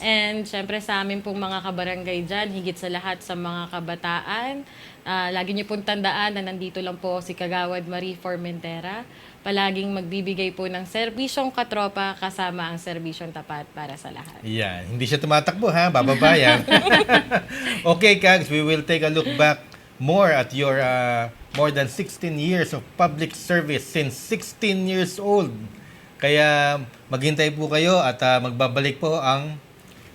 And siyempre sa amin pong mga kabarangay dyan, higit sa lahat sa mga kabataan. Lagi niyo pong tandaan na nandito lang po si Kagawad Marie Formentera. Palaging magbibigay po ng serbisyong katropa kasama ang serbisyong tapat para sa lahat. Yan. Hindi siya tumatakbo ha, bababa yan. Okay, Kags, we will take a look back more at your more than 16 years of public service since 16 years old. Kaya maghintay po kayo at magbabalik po ang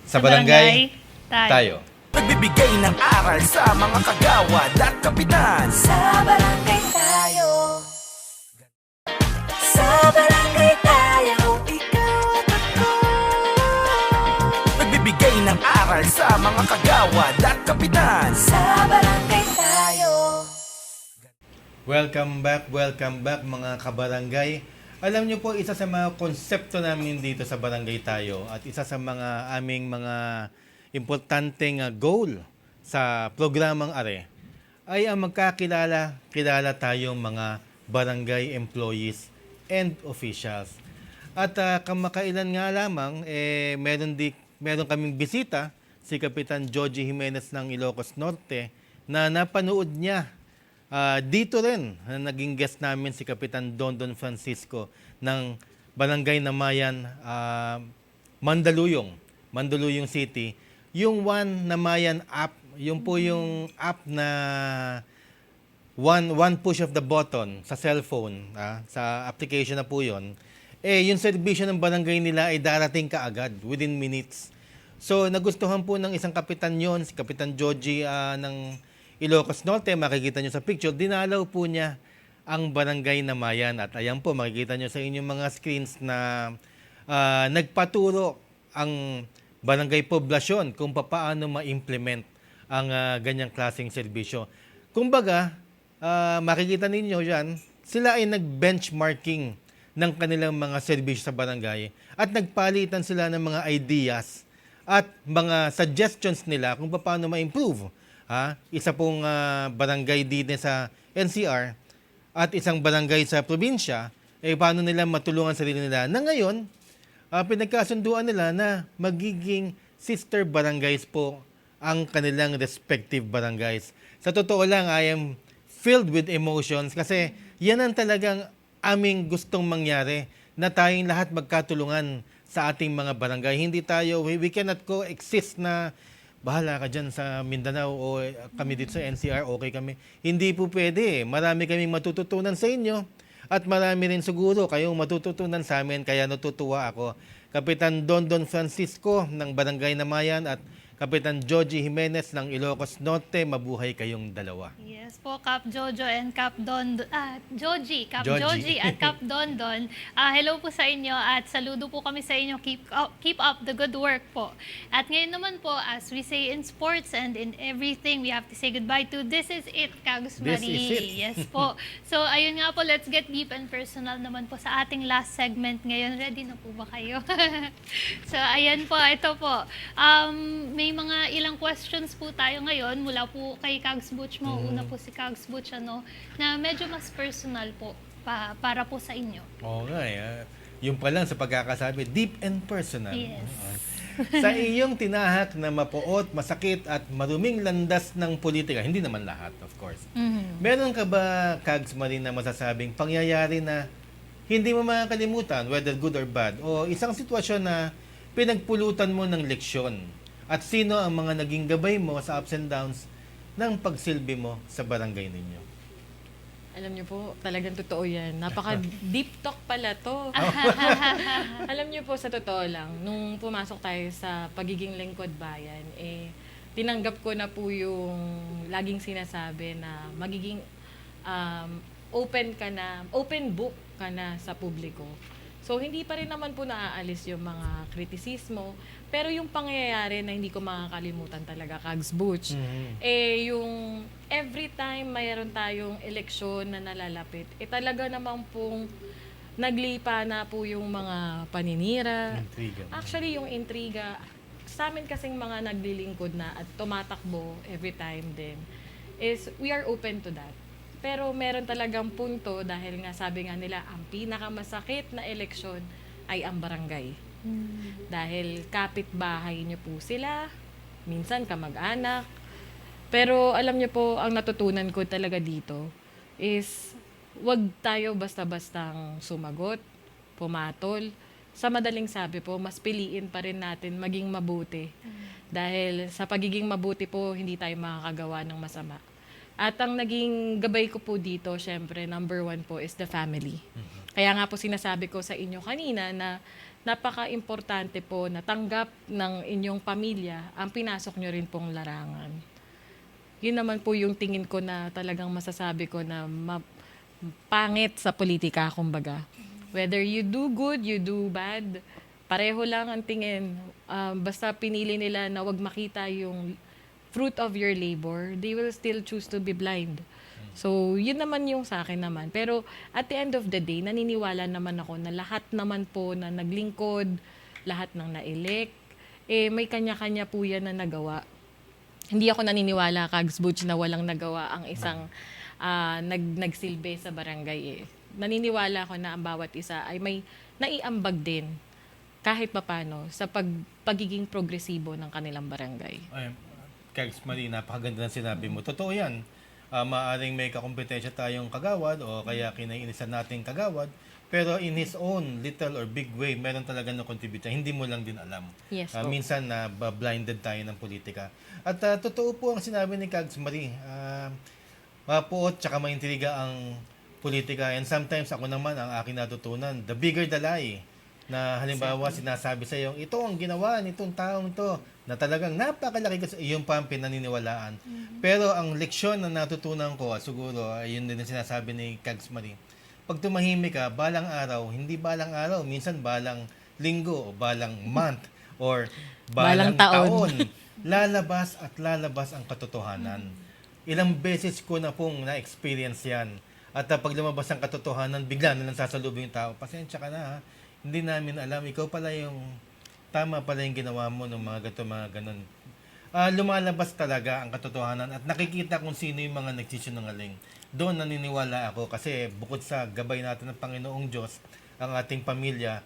Sa Barangay Tayo. Nagbibigay ng aral sa mga kagawad at kapitan. Sa barangay tayo. Sa barangay tayo, ikaw at ako. Nagbibigay ng aral sa mga kagawad at kapitan. Sa barangay tayo. Welcome back mga kabarangay. Alam niyo po, isa sa mga konsepto namin dito sa Barangay Tayo at isa sa mga aming mga importanteng goal sa programang are ay ang magkakilala tayong mga barangay employees and officials. At kamakailan nga lamang, meron kaming bisita, si Kapitan Joji Jimenez ng Ilocos Norte, na napanood niya dito rin, na naging guest namin si Kapitan Dondon Francisco ng Barangay Namayan, Mandaluyong City. Yung One Namayan app, yung po yung app na one push of the button sa cellphone, sa application na po yun, yung serbisyo ng barangay nila ay darating kaagad, within minutes. So, nagustuhan po ng isang kapitan yon, si Kapitan Joji ng Ilocos Norte, makikita nyo sa picture, dinalaw po niya ang Barangay Namayan. At ayan po, makikita nyo sa inyong mga screens na nagpaturo ang barangay poblasyon kung paano ma-implement ang ganyang klaseng serbisyo. Kumbaga, makikita ninyo dyan, sila ay nag-benchmarking ng kanilang mga serbisyo sa barangay at nagpalitan sila ng mga ideas at mga suggestions nila kung paano ma-improve. Isa pong barangay din sa NCR at isang barangay sa probinsya, paano nila matulungan sarili nila na ngayon, pinagkasunduan nila na magiging sister barangays po ang kanilang respective barangays. Sa totoo lang, I am filled with emotions kasi yan ang talagang aming gustong mangyari, na tayong lahat magkatulungan sa ating mga barangay. Hindi tayo, we cannot coexist na bahala ka dyan sa Mindanao o kami dito sa NCR, okay kami. Hindi po pwede. Marami kaming matututunan sa inyo at marami rin siguro kayong matututunan sa amin, kaya natutuwa ako. Kapitan Dondon Francisco ng Barangay Namayan at Kapitan Joji Jimenez ng Ilocos Norte, mabuhay kayong dalawa. Yes po, Cap Jojo and Cap Don Joji, Cap Joji. Joji at Cap Dondon. Hello po sa inyo at saludo po kami sa inyo. Keep up the good work po. At ngayon naman po, as we say in sports and in everything, we have to say goodbye to This Is It, Kagus This Marie. is it. Yes po. So ayun nga po, let's get deep and personal naman po sa ating last segment ngayon. Ready na po ba kayo? So ayan po, ito po. May mga ilang questions po tayo ngayon mula po kay Kags Butch mo. Una po si Kags Butch, na medyo mas personal po para po sa inyo. Okay. Yung pa lang sa pagkakasabi, deep and personal. Yes. Sa iyong tinahak na mapuot, masakit at maruming landas ng politika, hindi naman lahat, of course. Meron ka ba, Kags Marie, na masasabing pangyayari na hindi mo makakalimutan, whether good or bad, o isang sitwasyon na pinagpulutan mo ng leksyon? At sino ang mga naging gabay mo sa ups and downs ng pagsilbi mo sa barangay ninyo? Alam niyo po, talagang totoo yan. Napaka-deep talk pala to. Alam niyo po, sa totoo lang, nung pumasok tayo sa pagiging lingkod bayan, tinanggap ko na po yung laging sinasabi na magiging open book ka na sa publiko. So, hindi pa rin naman po naaalis yung mga kritisismo. Pero yung pangyayari na hindi ko makakalimutan talaga, Kags Butch, yung every time mayroon tayong eleksyon na nalalapit, talaga naman pong naglipa na po yung mga paninira. Intriga. Actually, yung intriga, sa amin kasing mga naglilingkod na at tumatakbo every time din, is we are open to that. Pero meron talagang punto dahil nga sabi nga nila, ang pinakamasakit na eleksyon ay ang barangay. Dahil kapitbahay niyo po sila, minsan kamag-anak. Pero alam niyo po, ang natutunan ko talaga dito is wag tayo basta-bastang sumagot, pumatol. Sa madaling sabi po, mas piliin pa rin natin maging mabuti. Dahil sa pagiging mabuti po, hindi tayo makakagawa ng masama. At ang naging gabay ko po dito, syempre, number 1 po is the family. Kaya nga po sinasabi ko sa inyo kanina na napaka-importante po na tanggap ng inyong pamilya ang pinasok nyo rin pong larangan. Yun naman po yung tingin ko na talagang masasabi ko na pangit sa politika, kumbaga. Whether you do good, you do bad, pareho lang ang tingin. Basta pinili nila na wag makita yung fruit of your labor, they will still choose to be blind. So, yun naman yung sa akin naman. Pero at the end of the day, naniniwala naman ako na lahat naman po na naglingkod, lahat ng na-elect, may kanya-kanya po yan na nagawa. Hindi ako naniniwala, Kags Butch, na walang nagawa ang isang nagsilbi sa barangay. Naniniwala ako na ang bawat isa ay may naiambag din kahit papano sa pagiging progresibo ng kanilang barangay. Ay, Kags Marie, napakaganda ng sinabi mo. Totoo yan. Maaring may kakompetensya tayong kagawad o kaya kinaiinisan nating kagawad, pero in his own little or big way, meron talaga na contribute. Hindi mo lang din alam. Yes po. Minsan na blinded tayo ng politika. At totoo po ang sinabi ni Kags Marie. Mapuot tsaka maintriga ang politika. And sometimes ako naman, ang aking natutunan, the bigger the lie. Na halimbawa, sinasabi sa iyo, ito ang ginawa nitong taong to, na talagang napakalaki kasi yung pa ang pinaniniwalaan. Pero ang leksyon na natutunan ko, siguro, yun din ang sinasabi ni Kags Marie, pag tumahimik ka, balang araw, hindi balang araw, minsan balang linggo, o balang month, or balang taon, lalabas at lalabas ang katotohanan. Ilang beses ko na pong na-experience yan. At pag lumabas ang katotohanan, bigla na lang sasalubong yung tao, pasensya ka na ha, hindi namin alam, ikaw pala yung tama pala yung ginawa mo ng mga ganun. Lumalabas talaga ang katotohanan at nakikita kung sino yung mga nagsisinungaling. Doon naniniwala ako kasi bukod sa gabay natin ng Panginoong Diyos, ang ating pamilya,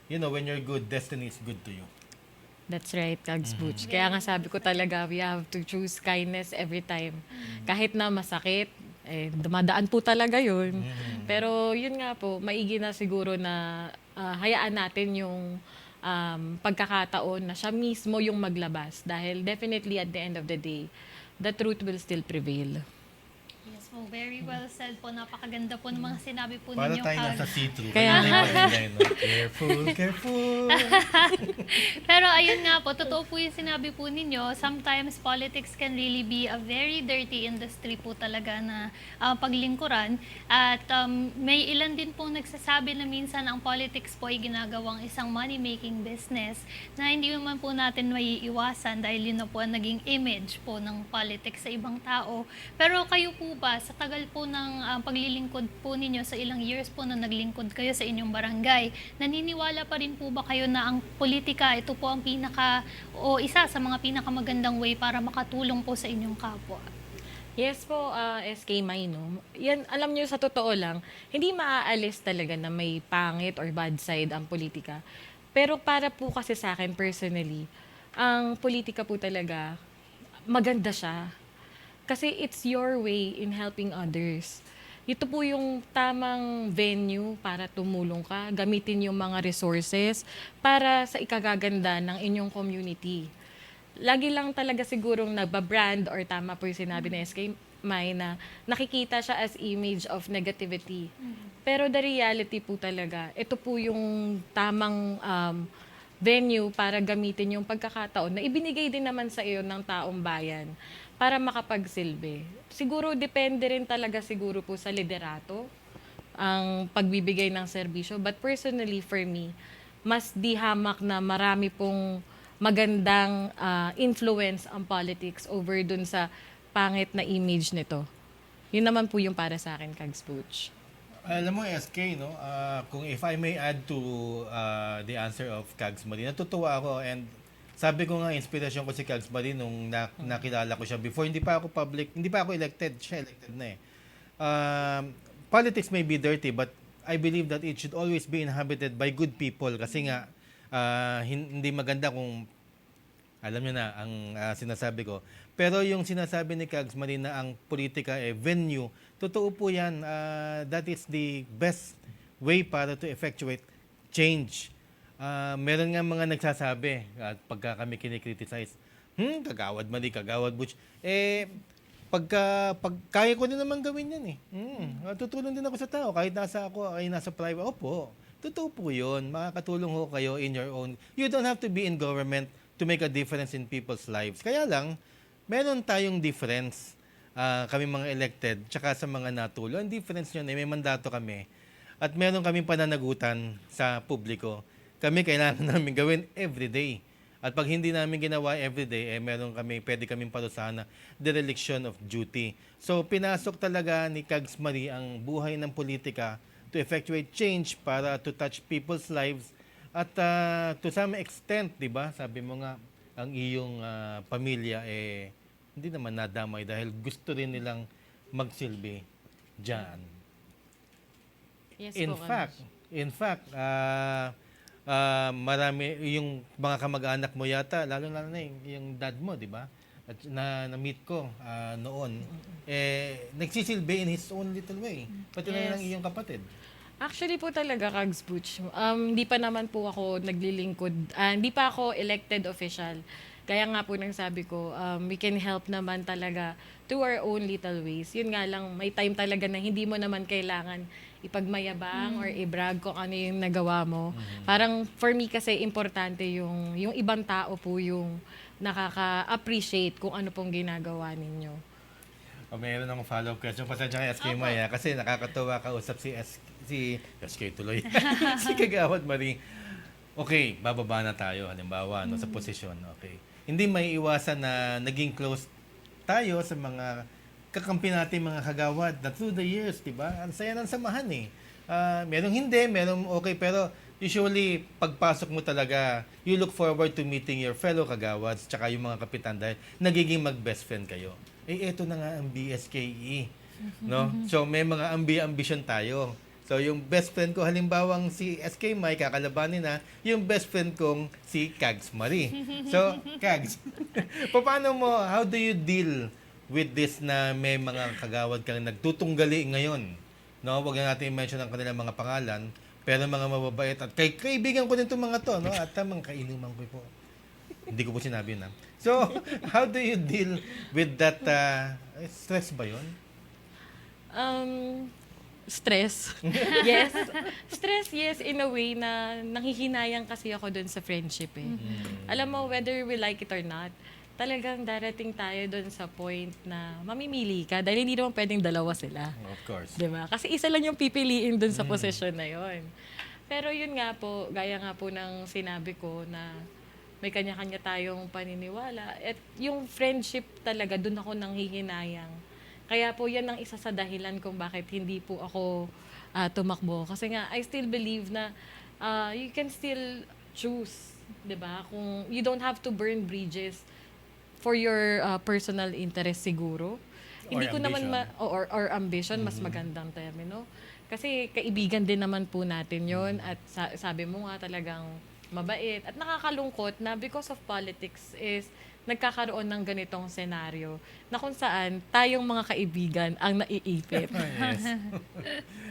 when you're good, destiny is good to you. That's right, Kags Butch. Kaya nga sabi ko talaga, we have to choose kindness every time. Kahit na masakit, dumadaan po talaga yun. Pero yun nga po, maigi na siguro na hayaan natin yung pagkakataon na siya mismo yung maglabas. Dahil definitely at the end of the day, the truth will still prevail. Yes po, very well said po. Napakaganda po ng mga sinabi po Para ninyo. tayo nasa see-through. Kaya Careful, careful. Pero ayun nga po, totoo po yung sinabi po ninyo. Sometimes politics can really be a very dirty industry po talaga na paglingkuran. At may ilan din pong nagsasabi na minsan ang politics po ay ginagawang isang money-making business na hindi naman po natin maiiwasan dahil yun na po ang naging image po ng politics sa ibang tao. Pero kayo po ba, sa tagal po ng paglilingkod po ninyo, sa ilang years po na naglingkod kayo sa inyong barangay, naniniwala pa rin po ba kayo na ang politika, ito po ang isa sa mga pinakamagandang way para makatulong po sa inyong kapwa? Yes po, SK May, no? Yan, alam nyo, sa totoo lang, hindi maaalis talaga na may pangit or bad side ang politika. Pero para po kasi sa akin personally, ang politika po talaga, maganda siya. Kasi it's your way in helping others. Ito po yung tamang venue para tumulong ka, gamitin yung mga resources para sa ikagaganda ng inyong community. Lagi lang talaga sigurong nagbabrand or tama po yung sinabi ni SK May na nakikita siya as image of negativity. Pero the reality po talaga, ito po yung tamang venue para gamitin yung pagkakataon na ibinigay din naman sa iyo ng taong bayan para makapagsilbi. Siguro depende rin talaga siguro po sa liderato ang pagbibigay ng serbisyo. But personally for me, mas di hamak na marami pong magandang influence ang politics over dun sa pangit na image nito. Yun naman po yung para sa akin, Kags Butch. Alam mo, SK, no? Kung if I may add to the answer of Kags Marie, natutuwa ako and Sabi ko nga, inspirasyon ko si Kags Marie nung nakilala ko siya before. Hindi pa ako elected. Siya elected na eh. Politics may be dirty, but I believe that it should always be inhabited by good people. Kasi nga, hindi maganda kung, alam niyo na, ang sinasabi ko. Pero yung sinasabi ni Kags Marie na ang politika venue, totoo po yan. That is the best way para to effectuate change. Meron nga mga nagsasabi at pagka kami kinikriticize, kagawad mali, kagawad butch. Pag kaya ko din naman gawin yan eh. Tutulong din ako sa tao kahit nasa private. Opo, totoo po yun. Makakatulong ho kayo in your own. You don't have to be in government to make a difference in people's lives. Kaya lang, meron tayong difference. Kami mga elected, tsaka sa mga natulo. Ang difference yun, may mandato kami. At meron kaming pananagutan sa publiko. Kami kailangan namin gawin everyday. At pag hindi namin ginawa everyday, pwede kaming parusahan na dereliction of duty. So, pinasok talaga ni Kags Marie ang buhay ng politika to effectuate change para to touch people's lives. At to some extent, di ba, sabi mo nga, ang iyong pamilya, hindi naman nadamay dahil gusto rin nilang magsilbi dyan. Yes In po, fact, marami yung mga kamag-anak mo yata, lalo na yung dad mo, di ba? At na-meet ko noon, nagsisilbi in his own little way. Pati na lang iyong kapatid. Actually po talaga, Kags Butch, hindi pa naman po ako naglilingkod, hindi pa ako elected official. Kaya nga po nang sabi ko, we can help naman talaga to our own little ways. Yun nga lang, may time talaga na hindi mo naman kailangan ipagmayabang or i-brag kung ano yung nagawa mo. Parang for me kasi importante yung ibang tao po yung nakaka-appreciate kung ano pong ginagawa ninyo. Mayroon akong follow-up question. Pasensya kay SK Maya kasi nakakatawa kausap si SK tuloy. Si Kagawad Marie. Okay, bababa na tayo halimbawa sa posisyon. Okay. Hindi may iwasan na naging close tayo sa mga kakampi natin mga kagawad na through the years, di ba? Ang saya ng samahan eh. Merong hindi, merong okay, pero usually, pagpasok mo talaga, you look forward to meeting your fellow kagawads tsaka yung mga kapitan dahil nagiging mag-best friend kayo. Eto na nga ang BSKE. No? So, may mga ambition tayo. So, yung best friend ko, halimbawang si SK Mike, kakalabanin na, yung best friend kong si Kags Marie. So, Kags, how do you deal with this na may mga kagawad kang nagtutunggali ngayon? No, wag na natin i-mention ang kanilang mga pangalan, pero mga mababait at kaibigan ko din itong mga to, no? At mga kainuman ko po. Hindi ko po sinabi na. So, how do you deal with that? Stress ba yun? Stress. Yes. Stress, yes, in a way na nanghihinayang kasi ako dun sa friendship eh. Alam mo, whether we like it or not, talagang darating tayo dun sa point na mamimili ka dahil hindi naman pwedeng dalawa sila. Of course. Diba? Kasi isa lang yung pipiliin dun sa posisyon na yon. Pero yun nga po, gaya nga po ng sinabi ko na may kanya-kanya tayong paniniwala. At yung friendship talaga, dun ako nanghihinayang. Kaya po yan ang isa sa dahilan kung bakit hindi po ako tumakbo. Kasi nga, I still believe na you can still choose. Diba? Kung you don't have to burn bridges for your personal interest siguro. Hindi ko naman or ambition, mas magandang termino. Kasi kaibigan din naman po natin 'yon at sabi mo nga talagang mabait at nakakalungkot na because of politics is nagkakaroon ng ganitong senaryo na kung saan tayong mga kaibigan ang naiipit. Yes.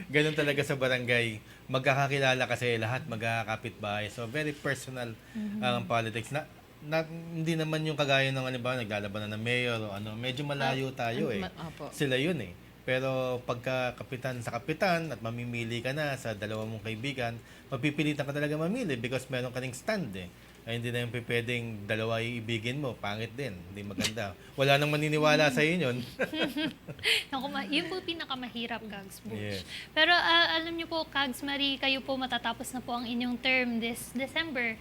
Ganun talaga sa barangay. Magkakakilala kasi lahat magkakapit-bahay. So very personal ang politics na hindi naman yung kagaya ng naglalaban na ng mayor o medyo malayo tayo eh. Sila yun eh. Pero pagka kapitan sa kapitan at mamimili ka na sa dalawa mong kaibigan, mapipilitan ka talaga mamili because meron ka ring stand eh. Ay, hindi na yung pwedeng dalawa iibigin mo. Pangit din. Hindi maganda. Wala nang maniniwala sa inyo yun. Yun po pinakamahirap, Kags Butch. Yeah. Pero alam niyo po, Kags Marie, kayo po matatapos na po ang inyong term this December.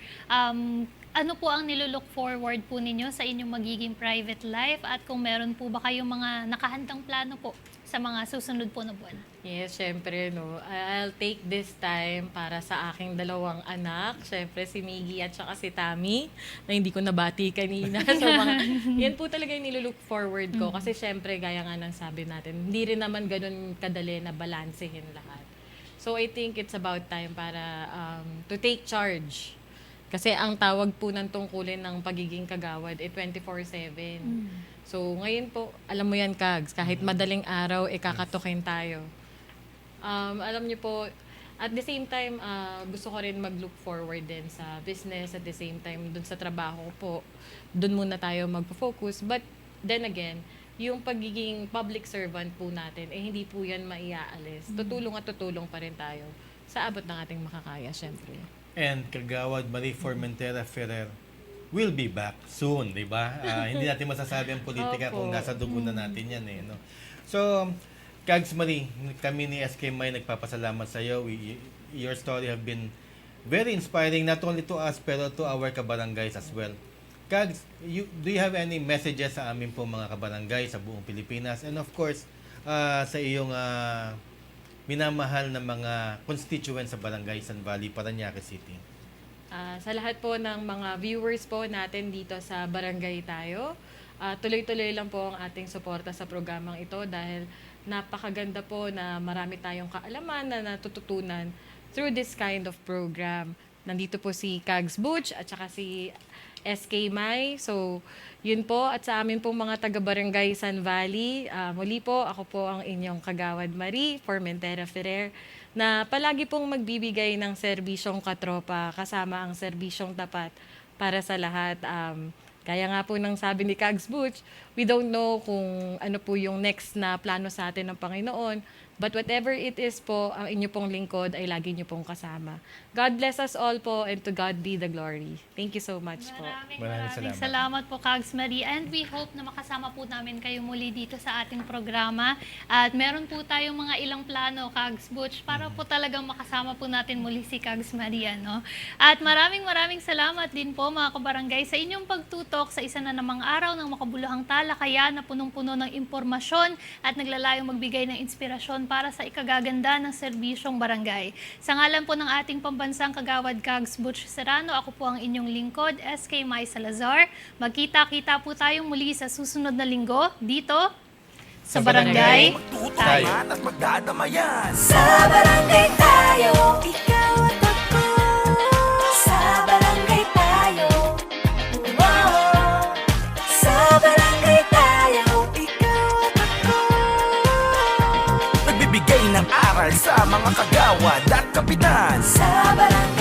Ano po ang nilulook forward po ninyo sa inyong magiging private life at kung meron po ba kayong mga nakahandang plano po sa mga susunod po na buwan? Yes, syempre, no. I'll take this time para sa aking dalawang anak. Syempre, si Miggy at saka si Tammy, na hindi ko nabati kanina. So, yan po talaga yung nilulook forward ko. Kasi syempre, gaya nga ng sabi natin, hindi rin naman ganun kadali na balansehin lahat. So, I think it's about time para to take charge. Kasi ang tawag po ng tungkulin ng pagiging kagawad, 24/7. So, ngayon po, alam mo yan, Kags, kahit madaling araw, kakatukin tayo. Alam niyo po, at the same time, gusto ko rin mag-look forward din sa business. At the same time, dun sa trabaho ko po, dun muna tayo mag-focus. But then again, yung pagiging public servant po natin, hindi po yan maiaalis. Tutulong at tutulong pa rin tayo sa abot ng ating makakaya, syempre. And Kagawad Marie Formentera Ferrer will be back soon, di ba? Hindi natin masasabi ang politika Opo. kung nasa dugo na natin yan eh. No? So, Kags Marie, kami ni SK May nagpapasalamat sa iyo. Your story have been very inspiring not only to us pero to our kabarangays as well. Kags, do you have any messages sa amin po mga kabarangay sa buong Pilipinas? And of course, sa iyong minamahal na mga constituents sa Barangay San Valley, Parañaque City. Sa lahat po ng mga viewers po natin dito sa Barangay Tayo, tuloy-tuloy lang po ang ating suporta sa programang ito dahil napakaganda po na marami tayong kaalaman na natututunan through this kind of program. Nandito po si Kags Butch at saka si SK May. So, yun po. At sa amin pong mga taga-Barangay San Valley, muli po, ako po ang inyong Kagawad Marie Formentera Ferrer na palagi pong magbibigay ng serbisyong katropa kasama ang serbisyong tapat para sa lahat. Kaya nga po nang sabi ni Kags Butch, we don't know kung ano po yung next na plano sa atin ng Panginoon. But whatever it is po, ang inyo pong lingkod ay lagi nyo pong kasama. God bless us all po and to God be the glory. Thank you so much po. Maraming salamat po, Kags Marie. And we hope na makasama po namin kayo muli dito sa ating programa. At meron po tayong mga ilang plano, Kags Butch, para po talagang makasama po natin muli si Kags Marie. No? At maraming salamat din po mga kabarangay sa inyong pagtutok sa isa na namang araw ng makabuluhang talakayan na punong-puno ng impormasyon at naglalayong magbigay ng inspirasyon para sa ikagaganda ng serbisyong barangay. Sa ngalan po ng ating pambansang kagawad Kags Butch Serrano, ako po ang inyong lingkod, SK May Salazar. Magkita-kita po tayong muli sa susunod na linggo dito sa Barangay Tayo. Magtutulungan at magdadamayan. Sa barangay tayo, ikaw at ako. Sa barangay tayo, wow. Sa barangay tayo, ikaw at ako. Nagbibigay ng aral sa mga kagawad at kapitan. Sa barangay